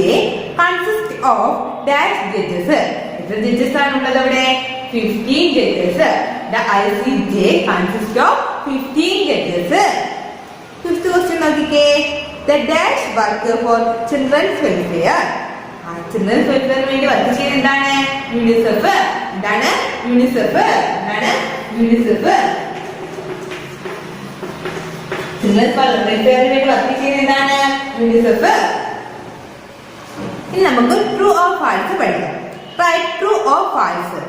Speaker 1: consists of dash judges. എത്ര judges ആണുള്ളത് അവിടെ? 15 judges. The ICJ consists of 15 judges. Fifth question നോക്കിക്കേ. The dash work for children's welfare. Children's welfare വേണ്ടി work ചെയ്യുന്നത് എന്താണ്? UNICEF. എന്താണ്? യുണിസെഫ്. എന്താണ്? യുണിസെഫ്. ചിൽഡ്രൻസ് വെൽഫെയറിന് വേണ്ടി വർക്ക് ചെയ്യുന്നത് എന്താണ്? യുണിസെഫ്. ഇനി നമുക്ക് ട്രൂ ഓർ ഫാൾസ് പഠിക്കാം. Right true or false.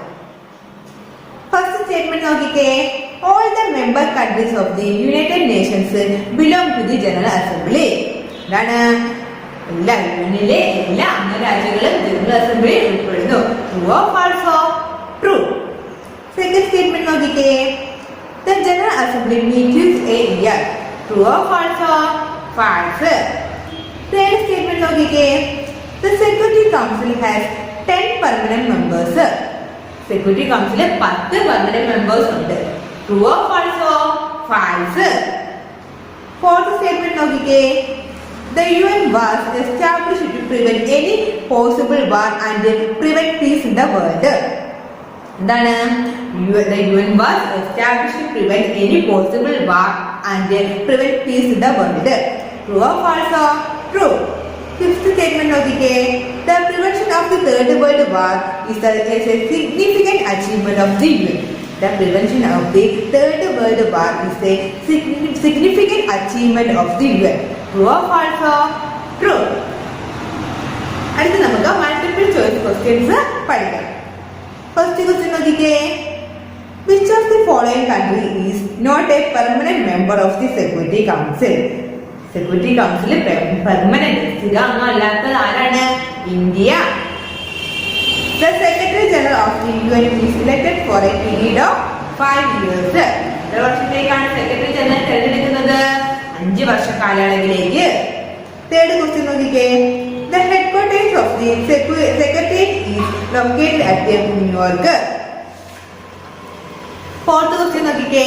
Speaker 1: First statement നോക്കിക്കേ. All the member countries of the United Nations belong to the General Assembly. എന്താണ്? എല്ലാ യൂണിയനിലെ എല്ലാ അംഗരാജ്യങ്ങളും ജനറൽ അസംബ്ലിയിൽ ഉൾപ്പെടുന്നു. ട്രൂ ഓർ ഫാൾസോ? ട്രൂ. സെക്കൻഡ് സ്റ്റേറ്റ്മെന്റ് നോക്കിക്കേ. The General Assembly meets a year. True or false? False. Third statement നോക്കിക്കേ. The Security Council has 10 permanent members. Security Council 10 permanent members ഉണ്ട്. True or false? False. Fourth statement നോക്കിക്കേ. The UN was established to prevent any possible war and prevent peace in the world. എന്താണ്? The UN was established to prevent any possible war and prevent peace in the world. True or false? True. Fifth statement നോക്കിക്കേ. The prevention of the Third World War is a significant achievement of the UN. The prevention of the Third World War is a significant achievement of the UN. True or false? True. അടുത്ത നമുക്ക് multiple choice questions പഠിക്കാം. First question നോക്കിക്കേ. Which of the following country is not a permanent member of the Security Council? Security Council permanent സ്ഥിര അംഗമല്ലാത്തത് ആരാണ്? India. The Secretary General of the UN is elected for a period of 5 years. എത്ര വർഷത്തേക്കാണ് secretary general തിരഞ്ഞെടുക്കുന്നത്? 5 വർഷ കാലയളവിലേക്ക്. Third question നോക്കിക്കേ. The headquarters of the Secretariat is located at New York. Fourth question നോക്കിക്കേ.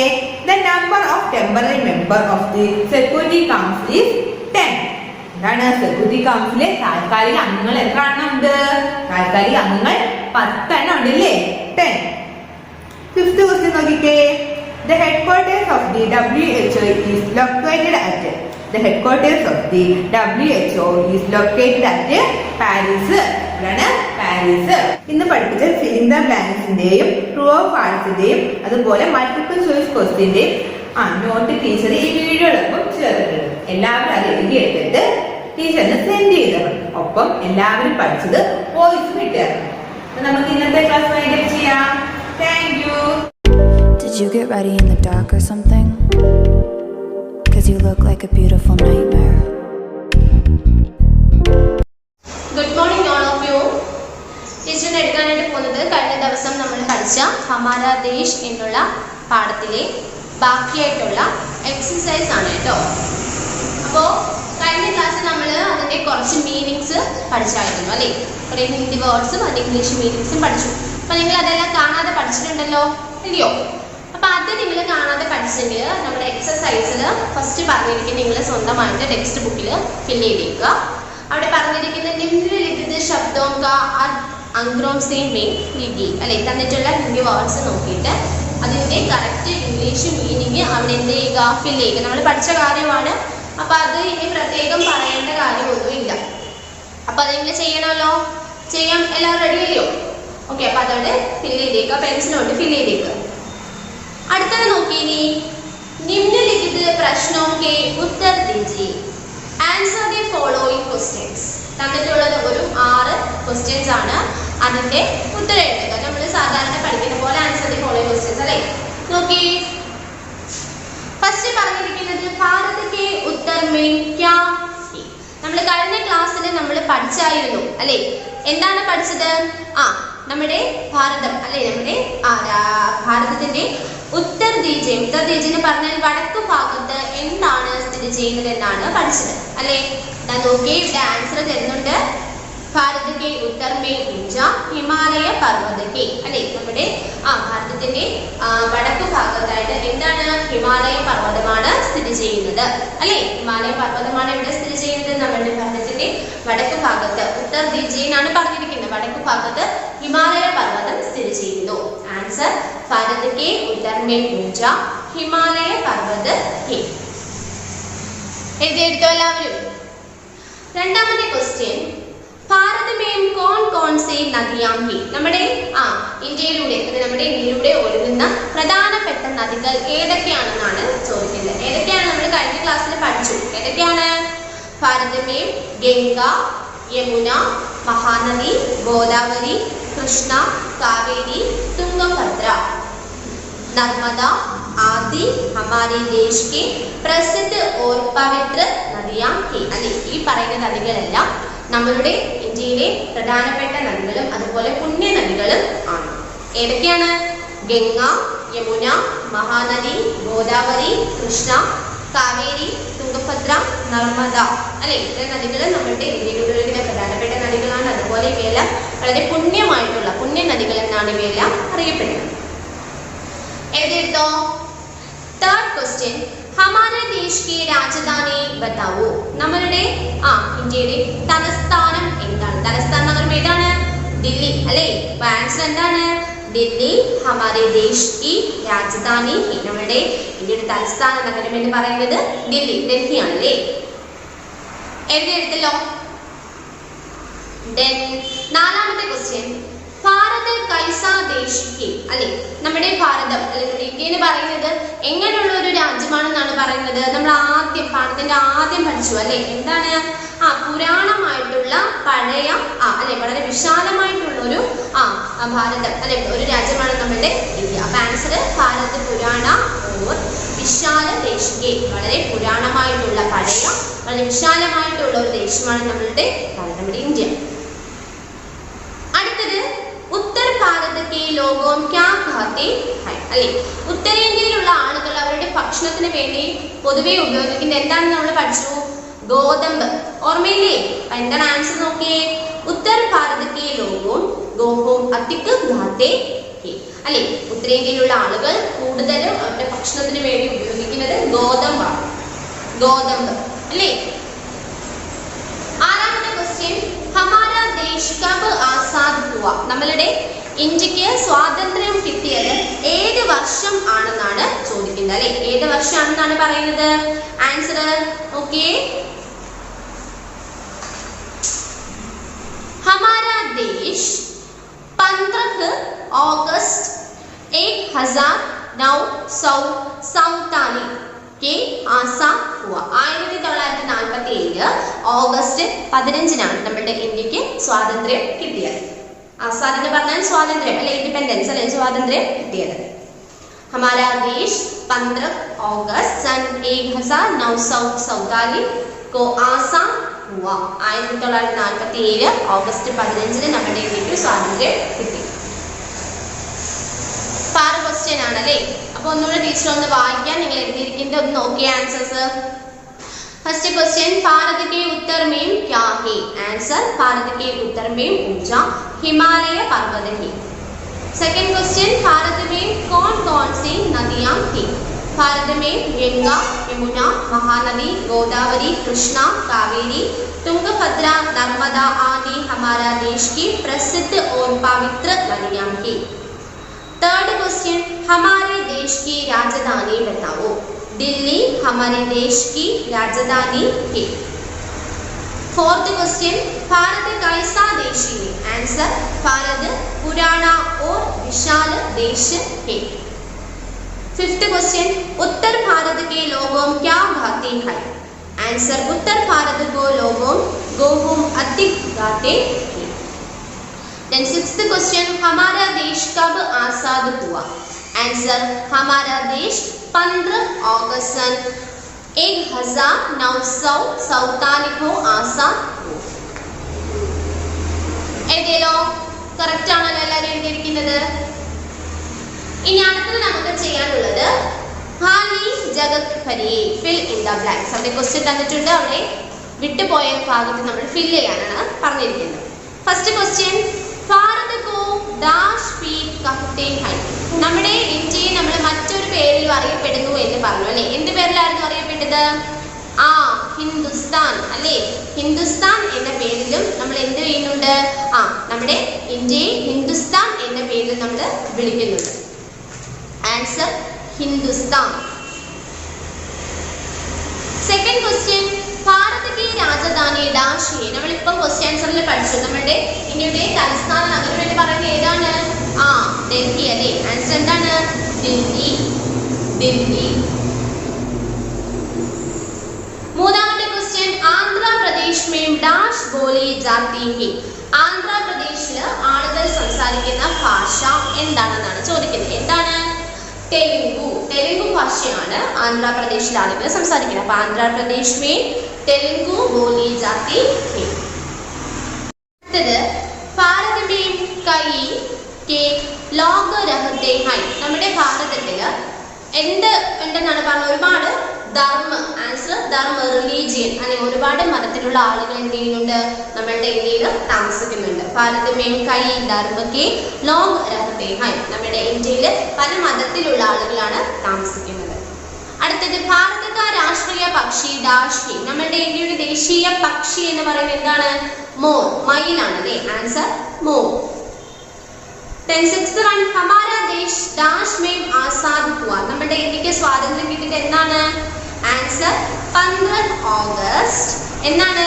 Speaker 1: The number of temporary members of the Security Council is 10. എന്താണ്? Security കൗൺസിലെ താൽക്കാലിക അംഗങ്ങൾ എത്ര എണ്ണം ഉണ്ട്? താൽക്കാലിക അംഗങ്ങൾ 10 എണ്ണം ഉണ്ടല്ലേ? 10. ഫിഫ്ത് ക്വസ്റ്റ്യൻ നോക്കിക്കേ. The headquarters of the WHO is located at The headquarters of the WHO is located at Paris. എന്താണ്? പാരീസ്. ഇന്ന് പഠിപ്പിച്ച ഫില്ലിംഗ് ദ ബ്ലാങ്ക്സിന്റെയും ട്രൂ ഓർ ഫാൾസിന്റെയും അതുപോലെ മൾട്ടിപ്പിൾ ചോയ്സ് ക്വസ്റ്റ്യന്റെയും നോട്ട് ടീച്ചർ ഈ വീഡിയോടൊപ്പം ചേർത്തിട്ടുണ്ട്. എല്ലാവരും അത് എഴുതി എടുത്തിട്ട് ടീച്ചറിന് സെൻഡ് ചെയ്തതാണ്. ഒപ്പം എല്ലാവരും പഠിച്ചത് വോയിസ് കിട്ടിയാണ്. നമുക്ക് ഇന്നത്തെ ക്ലാസ് വൈൻഡപ്പ് ചെയ്യാം. Thank you.
Speaker 2: Did you get ready in the dark or something? 'Cause you look like a beautiful nightmare.
Speaker 3: Good morning all of you. ടീച്ചറിന് എടുക്കാനായിട്ട് പോകുന്നത് കഴിഞ്ഞ ദിവസം നമ്മൾ പഠിച്ച ഹമാര ദേശ് എന്നുള്ള പാഠത്തിലെ ബാക്കിയായിട്ടുള്ള എക്സസൈസ് ആണ് കേട്ടോ. അപ്പോൾ കഴിഞ്ഞ ക്ലാസ്സിൽ നമ്മൾ അതിൻ്റെ കുറച്ച് മീനിങ്സ് പഠിച്ചായിരുന്നു അല്ലേ? കുറേ ഹിന്ദി വേർഡ്സും അതിൻ്റെ ഇംഗ്ലീഷ് മീനിങ്സും പഠിച്ചു. അപ്പോൾ നിങ്ങൾ അതെല്ലാം കാണാതെ പഠിച്ചിട്ടുണ്ടല്ലോ ഇല്ലയോ? അപ്പോൾ അത് നിങ്ങൾ കാണാതെ പഠിച്ചെങ്കിൽ നമ്മുടെ എക്സസൈസിൽ ഫസ്റ്റ് പറഞ്ഞിരിക്കുന്ന നിങ്ങൾ സ്വന്തമായിട്ട് ടെക്സ്റ്റ് ബുക്കിൽ ഫില്ല് ചെയ്തേക്കുക. അവിടെ പറഞ്ഞിരിക്കുന്ന നിമ്നലിഖിത ശബ്ദവും കാ അങ്ക്രോം സേ മേ ലിഖി അല്ലെ തന്നിട്ടുള്ള ഹിന്ദി വേർഡ്സ് നോക്കിയിട്ട് അതിന്റെ കറക്റ്റ് ഇംഗ്ലീഷ് മീനിങ് അവിടെ എന്ത് ചെയ്യുക, ഫില്ല് ചെയ്യുക. നമ്മൾ പഠിച്ച കാര്യമാണ്, അപ്പൊ അത് ഇനി പ്രത്യേകം പറയേണ്ട കാര്യമൊന്നുമില്ല. അപ്പൊ അതെങ്ങനെ ചെയ്യണമല്ലോ, ചെയ്യാം. എല്ലാം റെഡി അല്ലയോ? ഓക്കെ, അപ്പൊ അതോടെ ഫില്ല് ചെയ്തേക്കുക, പെൻസിലോട്ട് ഫില്ല് ചെയ്തേക്കുക. അടുത്തത് നോക്കി, ഇനി നിമ്നലിഖിത പ്രശ്നോं के उत्तर दीजिए. Answer the following questions. തന്നിട്ടുള്ളത് ഒരു 6 ക്വസ്റ്റ്യൻസ് ആണ്. അതിന്റെ ഉത്തരം എഴുതുക. നമ്മൾ സാധാരണ പഠിക്കുന്ന പോലെ ആൻസർ ദി ഫോളോയിങ് ക്വസ്റ്റ്യൻസ് അല്ലേ. നോക്കി, ഫസ്റ്റ് പറഞ്ഞിരിക്കുന്നത് ഭാരത് കെ ഉത്തർ മേ ക്യാ ഹി. നമ്മൾ കഴിഞ്ഞ ക്ലാസ്സിൽ നമ്മൾ പഠിച്ചായിരുന്നു അല്ലേ. എന്താണ് പഠിച്ചത്? നമ്മുടെ ഭാരതം അല്ലെ, നമ്മുടെ ഭാരതത്തിന്റെ ഉത്തർ ദീജ്. ഉത്തർ ദീജ് എന്ന് പറഞ്ഞാൽ വടക്കു ഭാഗത്ത് എന്താണ് സ്ഥിതി ചെയ്യുന്നത് എന്നാണ് പഠിച്ചത് അല്ലെ. നോക്കി, ഇവിടെ ആൻസർ തരുന്നുണ്ട്. ഭാരത് കെ ഉത്തർ മേ ഊർജ ഹിമാലയ പർവ്വത കെ അല്ലെ. നമ്മുടെ ഭാരതത്തിന്റെ വടക്കു ഭാഗത്തായിട്ട് എന്താണ്, ഹിമാലയ പർവ്വതമാണ് സ്ഥിതി ചെയ്യുന്നത് അല്ലെ. ഹിമാലയ പർവ്വതമാണ് ഇവിടെ സ്ഥിതി ചെയ്യുന്നത്. നമ്മുടെ ഭാരതത്തിന്റെ വടക്കു ഭാഗത്ത് ഉത്തർ ദീജയിലാണ് പറഞ്ഞിരിക്കുന്നത്. വടക്കു ഭാഗത്ത് ഹിമാലയ പർവ്വതം സ്ഥിതി ചെയ്യുന്നു. ആൻസർ ഭാരത് കെ ഉത്തർ മേ ഊർജ ഹിമാലയ പർവ്വത കെ. എഴുതിയെടുത്തോ എല്ലാവരും. രണ്ടാമത്തെ ക്വസ്റ്റ്യൻ, ഭാരത് മേം കോൺ കോൺ സേ നദിയാം ഹി. നമ്മുടെ ഇന്ത്യയിലൂടെ, നമ്മുടെ ഇന്ത്യയിലൂടെ ഒഴുകുന്ന പ്രധാനപ്പെട്ട നദികൾ ഏതൊക്കെയാണെന്നാണ് ചോദിക്കുന്നത്. ഏതൊക്കെയാണ് നമ്മൾ കഴിഞ്ഞ ക്ലാസ്സിൽ പഠിച്ചു. ഏതൊക്കെയാണ്? ഭാരത് മേം ഗംഗ, യമുന, മഹാനദി, ഗോദാവരി, കൃഷ്ണ, കാവേരി, തുംഗഭദ്ര, നർമ്മദ आदि हमारे देश के प्रसिद्ध और पवित्र नदियां हैं അല്ലെ. ഈ പറയുന്ന നദികളെല്ലാം നമ്മളുടെ ഇന്ത്യയിലെ പ്രധാനപ്പെട്ട നദികളും അതുപോലെ പുണ്യ നദികളും ആണ്. ഏതൊക്കെയാണ്? ഗംഗ, യമുന, മഹാനദി, ഗോദാവരി, കൃഷ്ണ, കാവേരി, തുംഗഭദ്ര, നർമ്മദ അല്ലെ. ഇത്രയും നദികൾ നമ്മുടെ ഇന്ത്യയിലൂടെ ഒഴുകുന്ന പ്രധാനപ്പെട്ട നദികളാണ്. അതുപോലെ ഇവയെല്ലാം വളരെ പുണ്യമായിട്ടുള്ള പുണ്യ നദികൾ എന്നാണ് ഇവയെല്ലാം അറിയപ്പെടുന്നത്. എഴുതിയെടുത്തോ. തേർഡ് ക്വസ്റ്റ്യൻ, ഹമാരെ ദേശ് കി രാജധാനി ബതാവോ. നമ്മളുടെ ഇന്ത്യയുടെ തലസ്ഥാനം എന്താണ്? തലസ്ഥാന നഗരം ഏതാണ്? ദില്ലി അല്ലേ. അപ്പൊ ആൻസർ എന്താണ്? ദില്ലി ഹമാരെ ദേശ് കി രാജധാനി. നമ്മുടെ ഇന്ത്യയുടെ തലസ്ഥാന നഗരം എന്ന് പറയുന്നത് ദില്ലി, ഡൽഹിയാണ് അല്ലേ. എഴുതിയെടുത്തല്ലോ. നാലാമത്തെ ക്വസ്റ്റ്യൻ, ഭാരത് കൈസാ ദേശ് ഹി അല്ലെ. നമ്മുടെ ഭാരതം അല്ലെങ്കിൽ ഇന്ത്യ എന്ന് പറയുന്നത് എങ്ങനെയുള്ള ഒരു രാജ്യമാണെന്നാണ് പറയുന്നത്. നമ്മൾ ആദ്യം ഭാരതത്തിന്റെ ആദ്യം പഠിച്ചു അല്ലെ. എന്താണ്? പുരാണമായിട്ടുള്ള പഴയ അല്ലെ, വളരെ വിശാലമായിട്ടുള്ള ഒരു ഭാരതം അല്ലെ, ഒരു രാജ്യമാണ് നമ്മുടെ ഇന്ത്യ. അപ്പൊ ആൻസർ ഭാരത് പുരാണ ഓർ വിശാല ദേശ്. വളരെ പുരാണമായിട്ടുള്ള പഴയ വളരെ വിശാലമായിട്ടുള്ള ഒരു ദേശമാണ് നമ്മളുടെ നമ്മുടെ ഇന്ത്യ. അടുത്തത്, ഉത്തർ ഭാരത് കെ ലോഗോം ക്യാ ഖാത്തെ ഹൈ അല്ലെ. ഉത്തരേന്ത്യയിലുള്ള ആളുകൾ അവരുടെ ഭക്ഷണത്തിന് വേണ്ടി പൊതുവെ ഉപയോഗിക്കുന്നത് എന്താണെന്ന് നമ്മൾ പഠിച്ചു. ഗോതമ്പ്. ഓർമ്മയില്ലേ? എന്താണ് ആൻസർ നോക്കിയേ. ഉത്തർ ഭാരത് കെ ലോഗോം ഗോഹോം അധിക് ഖാത്തെ അല്ലെ. ഉത്തരേന്ത്യയിലുള്ള ആളുകൾ കൂടുതലും അവരുടെ ഭക്ഷണത്തിന് വേണ്ടി ഉപയോഗിക്കുന്നത് ഗോതമ്പാണ്. ഗോതമ്പ് അല്ലേ. ആറാമത്തെ ക്വസ്റ്റ്യൻ, ഹമാര ദേശ് കബ് ആസാദ് ഹുവ. നമ്മളുടെ ഇന്ത്യക്ക് സ്വാതന്ത്ര്യം കിട്ടിയത് ഏത് വർഷം ആണെന്നാണ് ചോദിക്കുന്നത് അല്ലെ. ഏത് വർഷമാണെന്നാണ് പറയുന്നത്. Answer okay. ഹമാര ദേശ് 15 ഓഗസ്റ്റ് 1947 के आसाद हुआ. 1947 ഓഗസ്റ്റ് 15-നാണ് നമ്മുടെ ഇന്ത്യക്ക് സ്വാതന്ത്ര്യം കിട്ടിയത്. ആസാദ് എന്ന് പറഞ്ഞാൽ സ്വാതന്ത്ര്യം അല്ലെ, ഇൻഡിപെൻഡൻസ് അല്ലെ, സ്വാതന്ത്ര്യം കിട്ടിയത്. हमारा देश 15 अगस्त सन 1947 को आसाद हुआ. 1947 ഓഗസ്റ്റ് 15-ന് നമ്മുടെ ഇന്ത്യക്ക് സ്വാതന്ത്ര്യം കിട്ടി. പാർ ക്വസ്റ്റ്യൻ ആണല്ലേ. അപ്പൊ ഒന്നുകൂടെ ടീച്ചർ ഒന്ന് വായിക്കാൻ, നിങ്ങൾ എഴുതിയിരിക്കുന്നത് ഒന്ന് നോക്കിയ ആൻസേഴ്സ്. फर्स्ट क्वेश्चन, भारत के उत्तर में क्या है. आंसर भारत के उत्तर में ऊंचा हिमालय पर्वत है. सेकंड क्वेश्चन, भारत में कौन कौन सी नदियां हैं. भारत में गंगा, यमुना, महानदी, गोदावरी, कृष्णा, कावेरी, तुंगभद्रा, नर्मदा आदि हमारा देश की प्रसिद्ध और पवित्र नदियां हैं. थर्ड क्वेश्चन हमारे देश की राजधानी बताओ. दिल्ली हमारे देश की राजधानी है. फोर्थ क्वेश्चन भारत कैसा देश है. आंसर भारत पुराना और विशाल देश है. फिफ्थ क्वेश्चन उत्तर भारत के लोग क्या खाते हैं. आंसर उत्तर भारत को लोग गेहूं अधिक खाते हैं. देन सिक्स्थ क्वेश्चन हमारा देश कब आजाद हुआ. आंसर हमारा देश 15 अगस्त 1947 को आजाद हुआ. എഴുതിയല്ലോ. കറക്റ്റ് ആണല്ലോ എല്ലാവരും എഴുതിയിരിക്കുന്നത്. ഇനി അടുത്തത് നമുക്ക് ചെയ്യാനുള്ളത് ഖാലി ജഗത് ഭരിയേ ഫിൽ ഇൻ ദ ബ്ലാങ്ക്സ്. അവിടെ ക്വസ്റ്റ്യൻ തന്നിട്ടുണ്ട്, അവിടെ വിട്ടുപോയ ഭാഗത്ത് നമ്മൾ ഫിൽ ചെയ്യാനാണ് പറഞ്ഞിരിക്കുന്നത്. ഫസ്റ്റ് ക്വസ്റ്റ്യൻ ഭാരത് കോ ഡാഷ് പി കഹത്തെ ഹൈ. നമ്മുടെ ഇന്ത്യയെ നമ്മൾ മറ്റൊരു പേരിൽ അറിയപ്പെടുന്നു എന്ന് പറഞ്ഞു അല്ലേ. എന്ത് പേരിലായിരുന്നു അറിയപ്പെട്ടത്? ഹിന്ദുസ്ഥാൻ അല്ലേ. ഹിന്ദുസ്ഥാൻ എന്ന പേരിലും നമ്മൾ എന്ത് ചെയ്യുന്നുണ്ട്? നമ്മുടെ ഇന്ത്യയെ ഹിന്ദുസ്ഥാൻ എന്ന പേരിൽ നമ്മൾ വിളിക്കുന്നുണ്ട്. Answer Hindustan. Second question Bharat की രാജധാനി ഡാഷ് है. നമ്മളിപ്പോൾ ക്വസ്റ്റ്യൻ ആൻസറിൽ പഠിച്ചു നമ്മുടെ ഇന്ത്യയുടെ തലസ്ഥാന നഗരം എന്ന് പറയുന്നത് ഏതാണ്? ഡൽഹി അല്ലേ. ആൻസർ എന്താണ്? ദില്ലി. ദില്ലി. മൂന്നാമത്തെ ക്വസ്റ്റ്യൻ ആന്ധ്രാപ്രദേശ് में ഡാഷ് बोली जाती है. ആന്ധ്രാപ്രദേശില് ആളുകൾ സംസാരിക്കുന്ന ഭാഷ എന്താണെന്നാണ് ചോദിക്കുന്നത്. എന്താണ്? തെലുങ്കു. തെലുങ്കു ഭാഷയാണ് ആന്ധ്രാപ്രദേശിലെ ആളുകൾ സംസാരിക്കുന്നത്. അപ്പൊ ആന്ധ്രാപ്രദേശ് में തെലുങ്കു बोली जाती है. അടുത്തത് ഭാരത് में कई के लोग रहते हैं. നമ്മുടെ ഭാരതത്തില് എന്ത് ഉണ്ടെന്നാണ് പറഞ്ഞത്? ഒരുപാട് ധർമ്മ. ആൻസർ ധർമ്മ, റിലീജിയൻ അല്ലെ. ഒരുപാട് മതത്തിലുള്ള ആളുകൾ എന്ത് ചെയ്യുന്നുണ്ട്? നമ്മളുടെ ഇന്ത്യയിൽ താമസിക്കുന്നുണ്ട്. ഭാരത് में कई धर्म के लोग रहते हैं. നമ്മുടെ ഇന്ത്യയിൽ പല മതത്തിലുള്ള ആളുകളാണ് താമസിക്കുന്നത്. അടുത്തത് ഭാരത का രാഷ്ട്രീയ പക്ഷി ഡാഷ് है. നമ്മുടെ ഇന്ത്യയുടെ ദേശീയ പക്ഷി എന്ന് പറയുന്നത് എന്താണ്? മോർ. മയിലാണ് അല്ലേ. Answer more. Then sixth one हमारा देश डैश में आजाद हुआ. നമ്മുടെ ഇന്ത്യക്ക് സ്വാതന്ത്ര്യം കിട്ടിയത് എന്നാണ്? ആൻസർ 15 ഓഗസ്റ്റ് എന്നാണ്?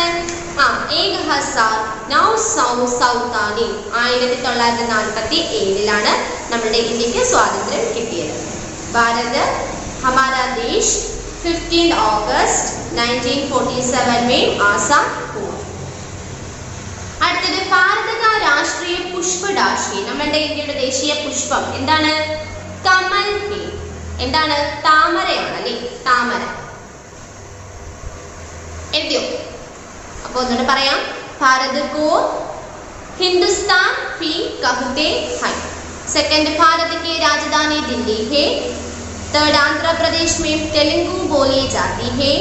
Speaker 3: 1947 നമ്മുടെ ഇന്ത്യക്ക് സ്വാതന്ത്ര്യം കിട്ടിയത്. ഭാരത് हमारा देश 15 अगस्त 1947 में आजाद हुआ. അടുത്തത് ഭാരത का രാഷ്ട്രീയ പുഷ്പ ഡാഷ് है. നമ്മുടെ ഇന്ത്യയുടെ ദേശീയ പുഷ്പം എന്താണ്? കമൽ है. എന്താണ്? താമരയാണ് അല്ലേ. താമര. എഴുതിയോ? അപ്പോൾ ഒന്നുകൂടെ പറയാം. ഭാരത് को हिंदुस्तान भी कहते हैं. सेकंड भारत की राजधानी दिल्ली है. थर्ड आंध्र प्रदेश में तेलुगु बोली जाती है.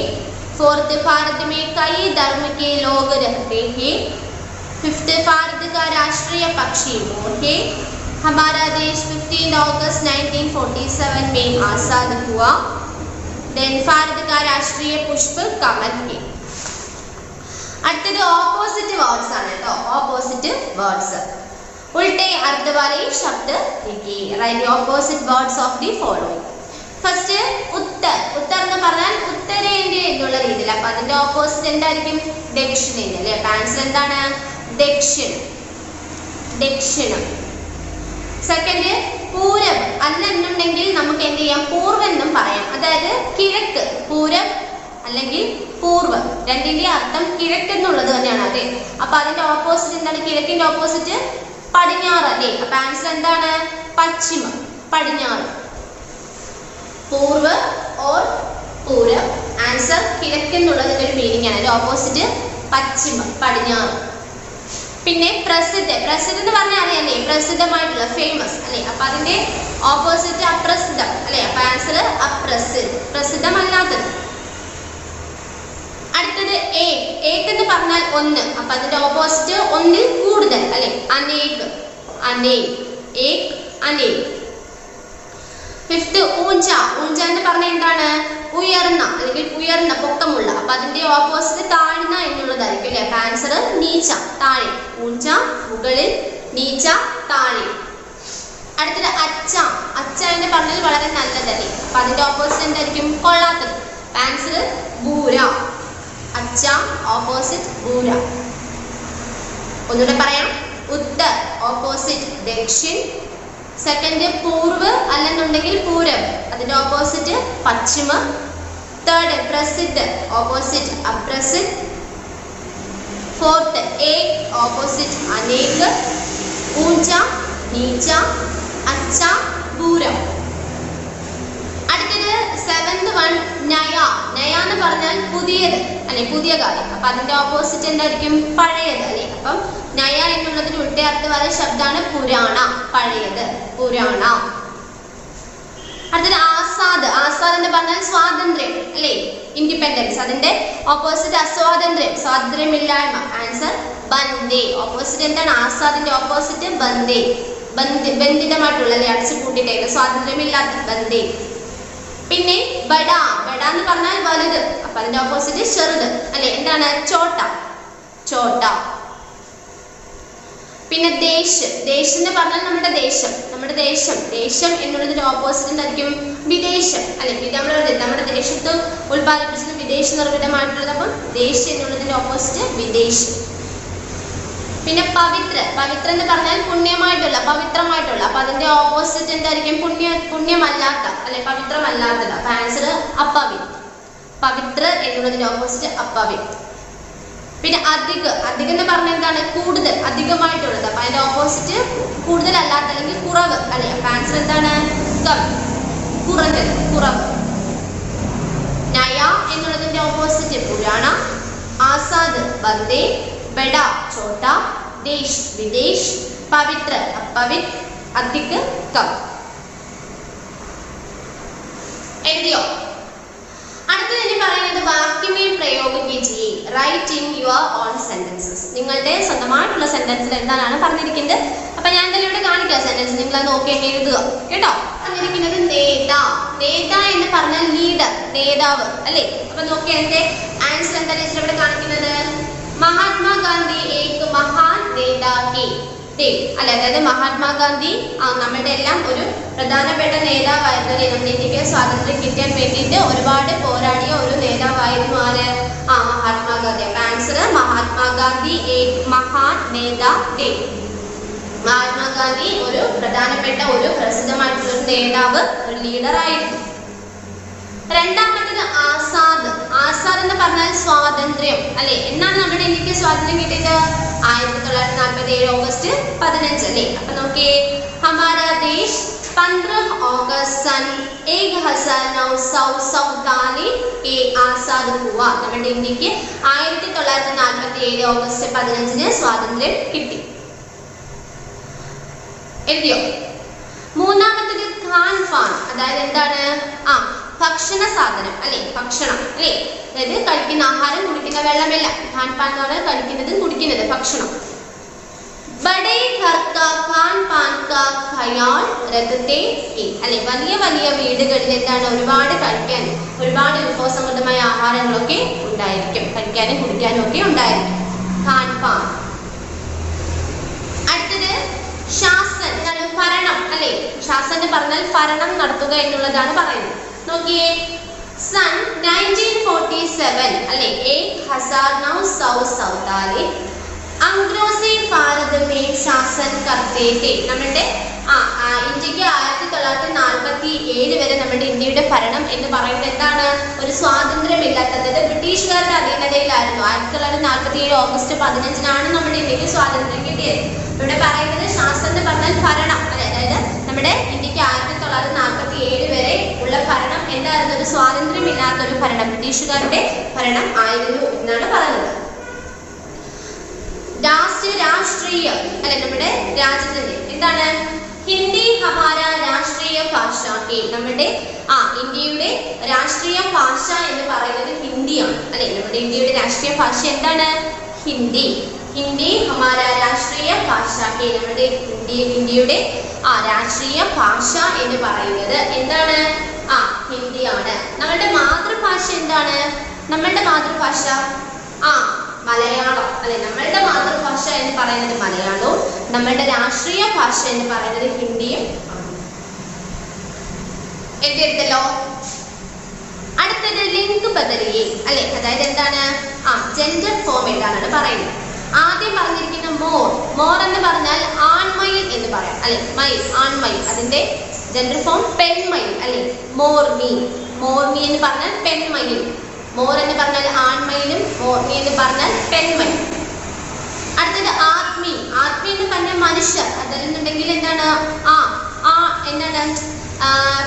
Speaker 3: फोर्थ भारत में कई धर्म के लोग रहते हैं. फिफ्थ भारत का राष्ट्रीय पक्षी मोर है. हमारा देश 15 अगस्त 1947 में आजाद हुआ. देन भारत का राष्ट्रीय पुष्प कमल है. അടുത്തത് ഓപ്പോസിറ്റ് വേർഡ്സ് ആണ് കേട്ടോ. ഓപ്പോസിറ്റ് വേർഡ്സ് ഉൾटे अर्थ वाले शब्द लिखिए. Right the opposite words of the following. First Uttar. Uttar എന്ന് പറഞ്ഞാൽ ഉത്തരേന്ത്യ എന്നുള്ള രീതിയിൽ. അപ്പൊ അതിന്റെ ഓപ്പോസിറ്റ് എന്തായിരിക്കും? ദക്ഷിണേന്ത്യ അല്ലെ. അപ്പൊ ആൻസർ എന്താണ്? ദക്ഷിണം. ദക്ഷിണം. സെക്കൻഡ് പൂരം. അല്ലെന്നുണ്ടെങ്കിൽ നമുക്ക് എന്ത് ചെയ്യാം? പൂർവ്വം എന്നും പറയാം. അതായത് കിഴക്ക്. പൂരം അല്ലെങ്കിൽ പൂർവ്വം രണ്ടിന്റെ അർത്ഥം കിഴക്ക് എന്നുള്ളത് തന്നെയാണ് അല്ലേ. അപ്പൊ അതിന്റെ ഓപ്പോസിറ്റ് എന്താണ്? കിഴക്കിന്റെ ഓപ്പോസിറ്റ് പടിഞ്ഞാറ് അല്ലേ. അപ്പൊ ആൻസർ എന്താണ്? പശ്ചിമം. പടിഞ്ഞാറ്. പൂർവ്വ ഓർ പൂരം. ആൻസർ കിഴക്ക് എന്നുള്ളതിന്റെ ഒരു മീനിങ് ആണ്. അതിന്റെ ഓപ്പോസിറ്റ് പശ്ചിമം, പടിഞ്ഞാറ്. പിന്നെ പ്രസിദ്ധ. പ്രസിദ്ധ എന്ന് പറഞ്ഞാൽ അറിയാലേ, പ്രസിദ്ധമായിട്ടുള്ള, ഫേമസ് അല്ലെ. അപ്പൊ അതിന്റെ ഓപ്പോസിറ്റ് അപ്രസിദ്ധം അല്ലെ. അപ്പൊ ആൻസർ അപ്രസിദ്ധ, പ്രസിദ്ധമല്ലാത്തത്. അടുത്തത് ഏക്. ഏക് എന്ന് പറഞ്ഞാൽ ഒന്ന്. അപ്പൊ അതിന്റെ ഓപ്പോസിറ്റ് ഒന്നിൽ കൂടുതൽ അല്ലെ. അനേക്. അനേക്. ഏക്, അനേക്. ഫിഫ്ത്ത് ഊഞ്ച. ഊഞ്ച എന്ന് പറഞ്ഞാൽ എന്താണ്? ഉയർന്ന അല്ലെങ്കിൽ ഉയർന്ന, പൊക്കമുള്ള. അപ്പൊ അതിന്റെ ഓപ്പോസിറ്റ് താഴ്ന്ന എന്നുള്ളതായിരിക്കും അല്ലെ. അപ്പൊ ആൻസർ നീച്ച, താഴെ. ഊഞ്ച മുകളിൽ, നീച്ച താഴെ. അടുത്തത് അച്ച. അച്ച എന്ന് പറഞ്ഞാൽ വളരെ നല്ലതല്ലേ. അപ്പൊ അതിന്റെ ഓപ്പോസിറ്റ് എന്തായിരിക്കും? കൊള്ളാത്തത്. ആൻസർ ബൂര. അച്ച ഓപ്പോസിറ്റ് ബൂര. ഒന്നുകൂടെ പറയാം. ഉത്തർ ഓപ്പോസിറ്റ് ദക്ഷിൺ. സെക്കൻഡ് പൂർവ് അല്ലെന്നുണ്ടെങ്കിൽ പൂരബ്, അതിന്റെ ഓപ്പോസിറ്റ് പശ്ചിമ. തേർഡ് പ്രസിദ്ധ് ഓപ്പോസിറ്റ് അപ്രസിദ്ധ്. ഫോർത്ത് ഏക് ഓപ്പോസിറ്റ് അനേക്. ഊഞ്ച നീച്ച. അച്ച ബൂര. അടുത്തത് സെവൻത് വൺ നയ. നയ എന്ന് പറഞ്ഞാൽ പുതിയത് അല്ലെ, പുതിയ കാര്യം. അപ്പൊ അതിന്റെ ഓപ്പോസിറ്റ് എന്തായിരിക്കും? പഴയത് അല്ലെ. അപ്പം നയ എന്നുള്ളതിന് ഉൾട്ടയർത്ഥമായ ശബ്ദമാണ് പുരാണ, പഴയത്, പുരാണ. അടുത്തത് ആസാദ്. ആസാദ് എന്ന് പറഞ്ഞാൽ സ്വാതന്ത്ര്യം അല്ലെ, ഇൻഡിപെൻഡൻസ്. അതിന്റെ ഓപ്പോസിറ്റ് അസ്വാതന്ത്ര്യം, സ്വാതന്ത്ര്യമില്ലായ്മ. ആൻസർ ബന്ദേ. ഓപ്പോസിറ്റ് എന്താണ്? ആസാദിന്റെ ഓപ്പോസിറ്റ് ബന്ദേ. ബന്ധിതമായിട്ടുള്ള അല്ലെ, അടച്ചു പൂട്ടിട്ടേക്ക്, സ്വാതന്ത്ര്യമില്ലാത്ത, ബന്ദേ. പിന്നെ ബഡ. ബഡ എന്ന് പറഞ്ഞാൽ വലുത്. അപ്പൊ അതിന്റെ ഓപ്പോസിറ്റ് ചെറുത് അല്ലെ, എന്താണ്? ചോട്ട, ചോട്ട. പിന്നെ ദേശ്. ദേശ് എന്ന് പറഞ്ഞാൽ നമ്മുടെ ദേശം, നമ്മുടെ ദേശം. ദേശം എന്നുള്ളതിന്റെ ഓപ്പോസിറ്റ് എന്തായിരിക്കും? വിദേശം അല്ലെ. നമ്മുടെ ദേശത്ത് ഉത്പാദിപ്പിച്ചത് വിദേശ നിർമ്മിതമായിട്ടുള്ളത്. അപ്പം ദേശം എന്നുള്ളതിന്റെ ഓപ്പോസിറ്റ് വിദേശം. പിന്നെ പവിത്ര. പവിത്ര എന്ന് പറഞ്ഞാൽ പുണ്യമായിട്ടുള്ള, പവിത്രമായിട്ടുള്ള. അപ്പൊ അതിന്റെ ഓപ്പോസിറ്റ് എന്തായിരിക്കും? പുണ്യമല്ലാത്ത അല്ലെ, പവിത്രമല്ലാത്തത്. അപ്പൊ ആൻസർ അപവിത്ര. പവിത്ര എന്നുള്ളതിന്റെ ഓപ്പോസിറ്റ് അപവിത്ര. പിന്നെ അധിക്. അധിക് എന്ന് പറഞ്ഞാൽ എന്താണ്? കൂടുതൽ, അധികമായിട്ടുള്ളത്. അപ്പൊ അതിന്റെ ഓപ്പോസിറ്റ് കൂടുതൽ അല്ലാത്ത അല്ലെങ്കിൽ കുറവ് അല്ലെ. അപ്പൊ ആൻസർ എന്താണ്? കം, കുറഞ്ഞത്, കുറവ്. നയ എന്നുള്ളതിന്റെ ഓപ്പോസിറ്റ് പുരാണ. ആസാദ് ബന്ദേ. ബഡ ചോട്ട. ദേശ് വിദേശ്. പവിത്ര അപവിത്ര. അധിക് കം. എഴുതിയോ? അടുത്തത് ഇനി പറയുന്നത് വാക്യമേ പ്രയോഗ കീജിയെ. Write in your own sentences. നിങ്ങളുടെ സ്വന്തമായിട്ടുള്ള സെന്റൻസിൽ എന്താണ് പറഞ്ഞിരിക്കുന്നത്? അപ്പൊ ഞാൻ തന്നെ ഇവിടെ കാണിക്കാം സെന്റൻസ്, നിങ്ങൾ അത് നോക്കി എഴുതുക കേട്ടോ. പറഞ്ഞിരിക്കുന്നത് നേത. നേത എന്ന് പറഞ്ഞാൽ ലീഡർ, നേതാവ് അല്ലെ. അപ്പൊ നോക്കി എന്റെ ആൻസർ എന്താ ഇവിടെ കാണിക്കുന്നത്? മഹാത്മാഗാന്ധി ഏക് മഹാൻ നേതാക്കി അല്ലെ. അതായത് മഹാത്മാഗാന്ധി നമ്മുടെ എല്ലാം ഒരു പ്രധാനപ്പെട്ട നേതാവായിരുന്നു അല്ലെ. നമ്മുടെ ഇന്ത്യക്ക് സ്വാതന്ത്ര്യം കിട്ടാൻ വേണ്ടിയിട്ട് ഒരുപാട് പോരാടിയ ഒരു നേതാവായിരുന്നു ആര്? മഹാത്മാഗാന്ധി. അപ്പൊ ആൻസർ മഹാത്മാഗാന്ധി ഏക് മഹാൻ നേതാ थे. മഹാത്മാഗാന്ധി ഒരു പ്രധാനപ്പെട്ട ഒരു പ്രസിദ്ധമായിട്ടുള്ള ഒരു നേതാവ്, ഒരു ലീഡർ ആയിരുന്നു. രണ്ടാമത്തേത് ആസാദ്. ആസാദ് എന്ന് പറഞ്ഞാൽ സ്വാതന്ത്ര്യം അല്ലെ. എന്നാണ് നമ്മുടെ ഇന്ത്യക്ക് സ്വാതന്ത്ര്യം കിട്ടിയത്? 1947 ഓഗസ്റ്റ് 15 അല്ലെ. അപ്പൊ നോക്കിയേ, ഹമാരാ ദേശ് 15 अगस्त सन 1947 के आजाद हुआ. നമ്മുടെ ഇന്ത്യക്ക് 1947 ഓഗസ്റ്റ് 15 സ്വാതന്ത്ര്യം കിട്ടി. എഴുതിയോ? മൂന്നാമത്തേത് ഖാൻ പാൻ. അതായത് എന്താണ്? ഭക്ഷണ സാധനം അല്ലെ, ഭക്ഷണം അല്ലെ. അതായത് കഴിക്കുന്ന ആഹാരം, കുടിക്കുന്ന വെള്ളമെല്ലാം. ഖാൻ പാൻ എന്ന് പറഞ്ഞാൽ കഴിക്കുന്നതും കുടിക്കുന്നത്, ഭക്ഷണം. ബഡേ ഘർ കാ ഖാൻ പാൻ കാ ഖയാൽ രഖത്തെ ഹി അല്ലെ. വലിയ വലിയ വീടുകളിൽ എന്താണ്? ഒരുപാട് കഴിക്കാൻ, ഒരുപാട് വിഭവസമൃദ്ധമായ ആഹാരങ്ങളൊക്കെ ഉണ്ടായിരിക്കും, കഴിക്കാനും കുടിക്കാനും ഒക്കെ ഉണ്ടായിരിക്കും. ഖാൻ പാൻ. അടുത്തത് ശാസൻ, ഭരണം അല്ലെ. ശാസൻ എന്ന് പറഞ്ഞാൽ ഭരണം നടത്തുക എന്നുള്ളതാണ് പറയുന്നത്. നോക്കിയേ, सन 1947 അല്ലെ 1947 अंग्रेजी भारत में शासन करते थे. നമ്മുടെ ഇന്ത്യക്ക് 1947 വരെ നമ്മുടെ ഇന്ത്യയുടെ ഭരണം എന്ന് പറയുന്നത് എന്താണ്? ഒരു സ്വാതന്ത്ര്യമില്ലാത്തത്, ബ്രിട്ടീഷുകാരുടെ അധീനതയിലായിരുന്നു. 1947 ഓഗസ്റ്റ് 15 നമ്മുടെ ഇന്ത്യക്ക് സ്വാതന്ത്ര്യം കിട്ടിയത്. ഇവിടെ പറയുന്നത് ശാസൻ എന്ന് പറഞ്ഞാൽ ഭരണം അല്ലെ. അതായത് നമ്മുടെ ഇന്ത്യക്ക് 1947 വരെ ഉള്ള ഭരണം എന്തായിരുന്നു? ഒരു സ്വാതന്ത്ര്യമില്ലാത്ത ഒരു ഭരണം, ബ്രിട്ടീഷുകാരുടെ ഭരണം ആയിരുന്നു എന്നാണ് പറയുന്നത്. രാഷ്ട്രീയ അല്ലെ, നമ്മുടെ രാജ്യത്തിന്റെ എന്താണ്? ഹിന്ദി ഹമാര രാഷ്ട്രീയ ഭാഷ. നമ്മുടെ ഇന്ത്യയുടെ രാഷ്ട്രീയ ഭാഷ എന്ന് പറയുന്നത് ഹിന്ദിയാണ് അല്ലെ. നമ്മുടെ ഇന്ത്യയുടെ രാഷ്ട്രീയ ഭാഷ എന്താണ്? ഹിന്ദി. ഹിന്ദി ഹമാര രാഷ്ട്രീയ ഭാഷ. നമ്മുടെ ഇന്ത്യയുടെ രാഷ്ട്രീയ ഭാഷ എന്ന് പറയുന്നത് എന്താണ്? ഹിന്ദിയാണ്. നമ്മളുടെ മാതൃഭാഷ എന്താണ്? നമ്മളുടെ മാതൃഭാഷ മലയാളം അല്ലെ, നമ്മളുടെ മാതൃഭാഷ എന്ന് പറയുന്നത് മലയാളവും നമ്മളുടെ രാഷ്ട്രീയ ഭാഷ എന്ന് പറയുന്നത് ഹിന്ദിയും ആണ്. എഴുതിയെടുത്തല്ലോ. അടുത്തത് ലിംഗ് ബദലിയെ അല്ലെ, അതായത് എന്താണ് ജെൻഡർ ഫോം ഏതാണെന്ന് പറയുന്നത്. ആദ്യം പറഞ്ഞിരിക്കുന്ന മോർ എന്ന് പറഞ്ഞാൽ ആൺമയിൽ എന്ന് പറയാം അല്ലെ, മയിൽ ആൺമയിൽ, അതിന്റെ ജെൻഡർ ഫോം പെൺമയിൽ അല്ലെ, മോർമി എന്ന് പറഞ്ഞാൽ പെൺമയിൽ. മോർ എന്ന് പറഞ്ഞാൽ ആൺമയിലും മോർമി എന്ന് പറഞ്ഞാൽ പെൺമയിൽ. അടുത്തത് ആത്മി എന്ന് പറഞ്ഞാൽ മനുഷ്യർ, അതല്ലെന്നുണ്ടെങ്കിൽ എന്താണ് എന്താണ്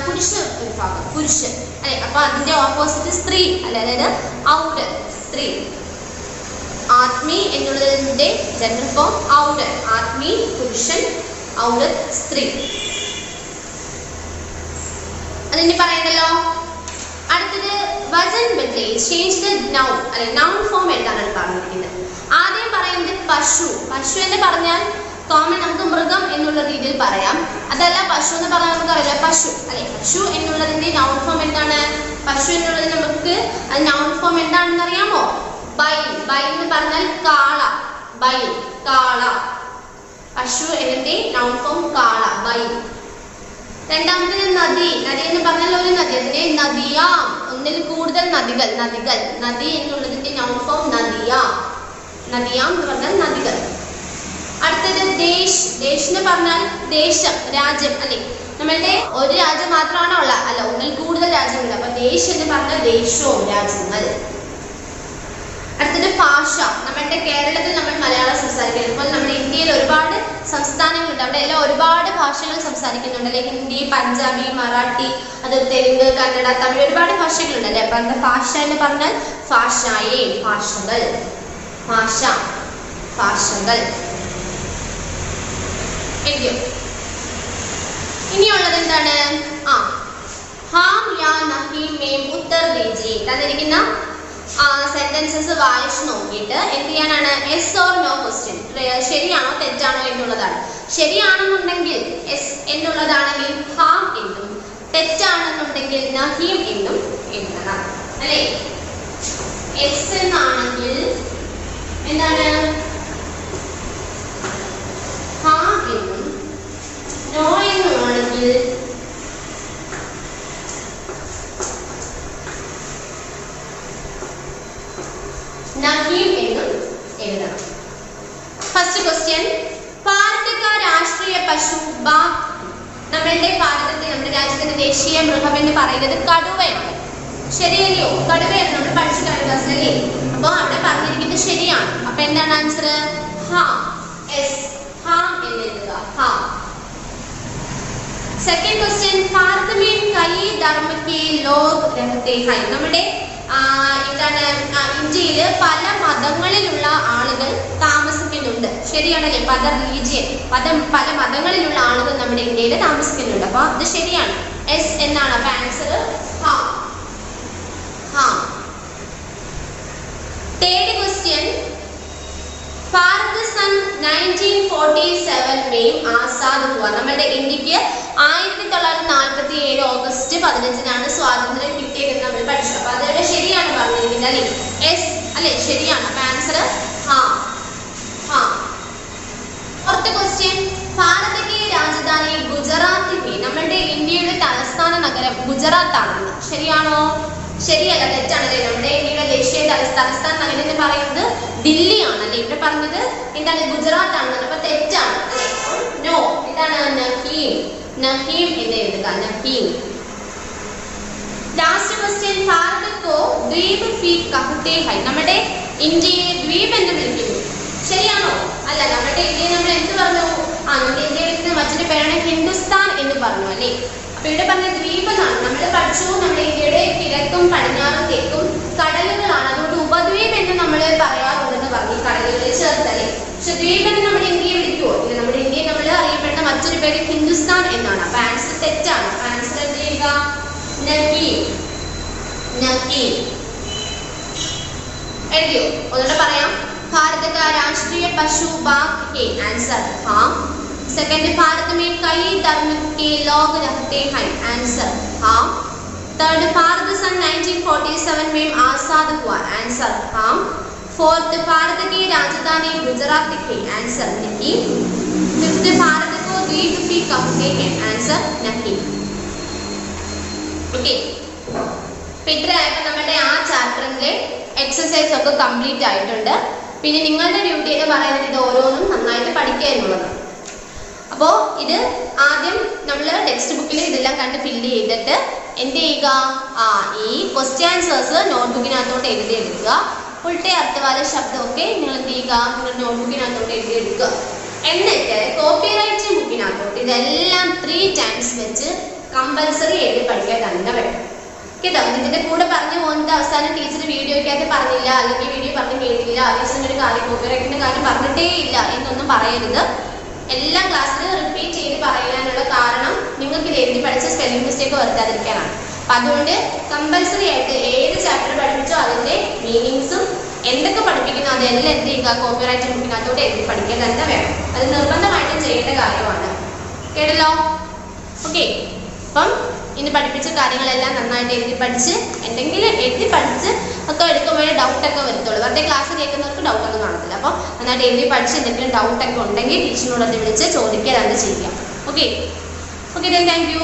Speaker 3: പുരുഷ വിഭാഗം, പുരുഷൻ അല്ലെ. അപ്പൊ അതിന്റെ ഓപ്പോസിറ്റ് സ്ത്രീ അല്ലെ, അതായത് ഔട്ട്, സ്ത്രീ. ആത്മി എന്നുള്ളതിന്റെ ജെൻഡർ ഫോം ഔട്ട്, ആത്മി പുരുഷൻ, ഔട്ട് സ്ത്രീ. അതിന് പറയണ്ടല്ലോ. അടുത്തത് വചൻ ബദലേ, ചേഞ്ച് ദ നൗൺ അല്ലെ, നൗൺ ഫോം എഴുതാനാണ് പറഞ്ഞിരിക്കുന്നത്. ആദ്യം പറയുന്നത് പശു എന്ന് പറഞ്ഞാൽ കോമൺ നമുക്ക് മൃഗം എന്നുള്ള രീതിയിൽ പറയാം. അതല്ല, പശു എന്ന് പറഞ്ഞാൽ നമുക്കറിയില്ല, പശു അല്ലെ. പശു എന്നുള്ളതിന്റെ നൗൺ ഫോം എന്താണ്? പശു എന്നുള്ളതിന് നമുക്ക് നൗൺ ഫോം എന്താണെന്ന് അറിയാമോ? ബൈൽ എന്ന് പറഞ്ഞാൽ കാള, കാള. പശു എന്നതിന്റെ നൗൺ ഫോം കാള, ബൈൽ. രണ്ടാമത്തേത് നദി എന്ന് പറഞ്ഞാൽ ഒരു നദി, അതിനെ നദിയാം, ഒന്നിൽ കൂടുതൽ നദികൾ. നദി എന്നുള്ളതിന്റെ നൗൺ ഫോം നദിയാം എന്ന് പറഞ്ഞാൽ നദികൾ. അടുത്തത് ദേശ് എന്ന് പറഞ്ഞാൽ ദേശം, രാജ്യം അല്ലെ. നമ്മളുടെ ഒരു രാജ്യം മാത്രമാണോ ഉള്ള? അല്ല, ഒന്നിൽ കൂടുതൽ രാജ്യങ്ങൾ. അപ്പൊ ദേശ് എന്ന് പറഞ്ഞാൽ ദേശവും രാജ്യങ്ങൾ. അടുത്തത് ഭാഷ. നമ്മളുടെ കേരളത്തിൽ നമ്മൾ മലയാളം സംസാരിക്കുന്നത്, ഇപ്പോൾ നമ്മുടെ ഇന്ത്യയിൽ ഒരുപാട് സംസ്ഥാനങ്ങളുണ്ട്, അവിടെ എല്ലാം ഒരുപാട് ഭാഷകൾ സംസാരിക്കുന്നുണ്ട് അല്ലെ. ഹിന്ദി, പഞ്ചാബി, മറാഠി, അത് തെലുങ്ക്, കന്നഡ, തമിഴ്, ഒരുപാട് ഭാഷകളുണ്ട് അല്ലെ. അപ്പൊ എന്താ ഭാഷ എന്ന് പറഞ്ഞാൽ ഭാഷായേ, ഭാഷകൾ, ഭാഷകൾ. ഇനിയുള്ളത് എന്താണ്? ഹാം യാ നഹീം മേം ഉത്തർ ദീജിയെ. തന്നിരിക്കുന്ന സെന്റൻസസ് വായിച്ചു നോക്കിയിട്ട് എന്ത് ചെയ്യാനാണ്? എസ് ഓർ നോ ക്വസ്റ്റ്യൻ, ശരിയാണോ തെറ്റാണോ എന്നുള്ളതാണ്. ശരിയാണെന്നുണ്ടെങ്കിൽ എസ് എന്നുള്ളതാണെങ്കിൽ ഹാം എന്നും, തെറ്റാണെന്നുണ്ടെങ്കിൽ നഹീം എന്നും എഴുതണം അല്ലേ. എസ് എന്നാണെങ്കിൽ എന്താണ്? ഹാം എന്നും, നോ എന്നുമാണെങ്കിൽ നഹീം എന്നും എഴുതണം. ഫസ്റ്റ് ക്വസ്റ്റ്യൻ, ഭാരത് കാ രാഷ്ട്രീയ പശു ബാഘ്. നമ്മളുടെ ഭാരതത്തിൽ, നമ്മുടെ രാജ്യത്തിന്റെ ദേശീയ മൃഗം എന്ന് പറയുന്നത് കടുവയാണ്. ശരിയല്ലയോ? കടുവയാണ്, നമ്മൾ പഠിച്ചു കഴിഞ്ഞ ക്ലാസ്സിലല്ലേ. അപ്പൊ അവിടെ പറഞ്ഞിരിക്കുന്നത് ശരിയാണ്. അപ്പൊ എന്താണ് ആൻസർ? ഹാം എന്ന് എഴുതുക, Ham. Second question, Bharat may കയി ധർമ്മ കെ ലോഗ് രഹത്തെ ഹൈ. നമ്മുടെ എന്താണ് ഇന്ത്യയിൽ പല മതങ്ങളിലുള്ള ആളുകൾ താമസിക്കുന്നുണ്ട്. ശരിയാണല്ലേ? പല മതങ്ങളിലുള്ള ആളുകൾ നമ്മുടെ ഇന്ത്യയിൽ താമസിക്കുന്നുണ്ട്. അപ്പൊ അത് ശരിയാണ്, എസ് എന്നാണ്. അപ്പൊ ആൻസർ ഹാം. തേർഡ് ക്വസ്റ്റ്യൻ, ഭാരത് സൺ 1947 में ആസാദ് ഹുവ. നമ്മുടെ ഇന്ത്യക്ക് 1947 ഓഗസ്റ്റ് 15-നാണ് സ്വാതന്ത്ര്യം കിട്ടിയതെന്ന് നമ്മൾ പഠിച്ചു. അപ്പൊ അതിവിടെ ശരിയാണ് പറഞ്ഞിരിക്കുന്നത് അല്ലേ? എസ് അല്ലെ, ശരിയാണ്. അപ്പൊ ആൻസർ ഹാം. ഫോർത്ത് ക്വസ്റ്റ്യൻ, ഭാരതീയ രാജധാനി ഗുജറാത്തിൽ. നമ്മുടെ ഇന്ത്യയുടെ തലസ്ഥാന നഗരം ഗുജറാത്ത് ആണെന്ന്. ശരിയാണോ? ശരിയല്ല, തെറ്റാണല്ലേ. നമ്മുടെ ഇന്ത്യയുടെ ദേശീയ തലസ്ഥാന നഗരം എന്ന് പറയുന്നത് ദില്ലി ആണല്ലേ. ഇവിടെ പറഞ്ഞത് എന്താണ്? ഗുജറാത്ത് ആണെന്ന്. അപ്പൊ തെറ്റാണ് അല്ലെ. നോ, എന്താണ്? നഹീം എന്ന് എഴുതുക, നഹീം. ലാസ്റ്റ് ക്വസ്റ്റ്യൻ, ഭാരത് കോ ദ്വീപ് ഭി കഹത്തെ ഹൈ. നമ്മുടെ ഇന്ത്യയെ ദ്വീപ് എന്ന് വിളിക്കുന്നു. ശരിയാണോ? അല്ല, നമ്മുടെ ഇന്ത്യയെ നമ്മൾ എന്ത് പറഞ്ഞു? നമ്മുടെ ഇന്ത്യയുടെ മറ്റൊരു പേരാണ് ഹിന്ദുസ്ഥാൻ എന്ന് പറഞ്ഞു അല്ലേ. അപ്പൊ ഇവിടെ പറഞ്ഞ ദ്വീപ് എന്നാണ്. നമ്മൾ പഠിച്ചു നമ്മുടെ ഇന്ത്യയുടെ കിഴക്കും പടിഞ്ഞാറും തെക്കും കടലുകളാണ്. അതുകൊണ്ട് ഉപദ്വീപ് എന്ന് നമ്മൾ പറയാറുണ്ടെന്ന് പറഞ്ഞു, കടലുകളിൽ ചേർത്തല്ലേ. പക്ഷെ ദ്വീപ് എന്ന് നമ്മുടെ ഇന്ത്യയെ വിളിക്കുമോ? ഇല്ല, നമ്മുടെ ഇന്ത്യയെ നമ്മൾ അറിയപ്പെടുന്ന മറ്റൊരു പേര് ഹിന്ദുസ്ഥാൻ എന്നാണ്. അപ്പൊ ആൻസർ തെറ്റാണ്. അപ്പൊ ആൻസർ എന്ത് ചെയ്യുക? നഹീം. എഴുതിയോ? ഒന്നുകൂടെ പറയാം. भारत का राष्ट्रीय पशु बाघ है, आंसर हाँ. सेकंड, भारत में कई धर्म के लोग रहते हैं, आंसर हाँ. थर्ड, भारत सन 1947 में आजाद हुआ, आंसर हाँ. फोर्थ, भारत की राजधानी गुजरात है, आंसर नहीं। फिफ्थ, भारत को द्वीप भी कहते हैं, आंसर नहीं। ഓക്കെ, ഇത്രയായപ്പോൾ നമ്മുടെ ആ ചാപ്റ്ററിലെ എക്സസൈസ് ഒക്കെ കംപ്ലീറ്റ് ആയിട്ടുണ്ട്. പിന്നെ നിങ്ങളുടെ ഡ്യൂട്ടി എന്ന് പറയുന്നത് ഇത് ഓരോന്നും നന്നായിട്ട് പഠിക്കുക എന്നുള്ളതാണ്. അപ്പോൾ ഇത് ആദ്യം നമ്മൾ ടെക്സ്റ്റ് ബുക്കിൽ ഇതെല്ലാം കണ്ട് ഫില്ല് ചെയ്തിട്ട് എന്ത് ചെയ്യുക, ഈ ക്വസ്റ്റ്യൻ ആൻസേഴ്സ് നോട്ട്ബുക്കിനകത്തോട്ട് എഴുതിയെടുക്കുക. ഉൾട്ടെ അർത്ഥവാല ശബ്ദമൊക്കെ നിങ്ങൾ എന്ത് ചെയ്യുക, നിങ്ങൾ നോട്ട്ബുക്കിനകത്തോട്ട് എഴുതിയെടുക്കുക. എന്നിട്ട് കോപ്പിറൈറ്റ് ബുക്കിനകത്തോട്ട് ഇതെല്ലാം 3 times വെച്ച് കമ്പൽസറി എഴുതി പഠിക്കാൻ തന്നെ വേണം കേട്ടോ. ഇതിന്റെ കൂടെ പറഞ്ഞു പോകുന്നത് അവസാനം ടീച്ചർ വീഡിയോയ്ക്കകത്ത് പറഞ്ഞില്ല, അല്ലെങ്കിൽ വീഡിയോ പറഞ്ഞ് കേട്ടില്ല, ടീച്ചറിന്റെ ഒരു കാര്യം കോപ്പിറൈറ്റിന്റെ കാര്യം പറഞ്ഞിട്ടേ ഇല്ല എന്നൊന്നും പറയരുത്. എല്ലാ ക്ലാസ്സിലും റിപ്പീറ്റ് ചെയ്ത് പറയാനുള്ള കാരണം നിങ്ങൾക്ക് ഇത് എഴുതി പഠിച്ച സ്പെല്ലിംഗ് മിസ്റ്റേക്ക് വരുത്താതിരിക്കാനാണ്. അപ്പം അതുകൊണ്ട് കമ്പൽസറി ആയിട്ട് ഏത് ചാപ്റ്റർ പഠിപ്പിച്ചോ അതിന്റെ മീനിങ്സും എന്തൊക്കെ പഠിപ്പിക്കുന്നു അതെല്ലാം എന്ത് ചെയ്യുക, കോപ്പിറൈറ്റ് ബുക്കിനകത്തോട്ട് എഴുതി പഠിക്കാൻ തന്നെ വേണം. അത് നിർബന്ധമായിട്ടും ചെയ്യേണ്ട കാര്യമാണ്. കേട്ടല്ലോ? ഓക്കെ, അപ്പം ഇന്ന് പഠിപ്പിച്ച കാര്യങ്ങളെല്ലാം നന്നായിട്ട് എഴുതി പഠിച്ച് എന്തെങ്കിലും എഴുതി പഠിച്ച് ഒക്കെ എടുക്കുമ്പോഴേ ഡൗട്ടൊക്കെ വരത്തുള്ളൂ. വെറുതെ ക്ലാസ് കേൾക്കുന്നവർക്ക് ഡൗട്ടൊന്നും കാണത്തില്ല. അപ്പോൾ നന്നായിട്ട് എഴുതി പഠിച്ച് എന്തെങ്കിലും ഡൗട്ടൊക്കെ ഉണ്ടെങ്കിൽ ടീച്ചറിനോട് അത് വിളിച്ച് ചോദിക്കുക, അത് ചെയ്യാം. Okay, thank you.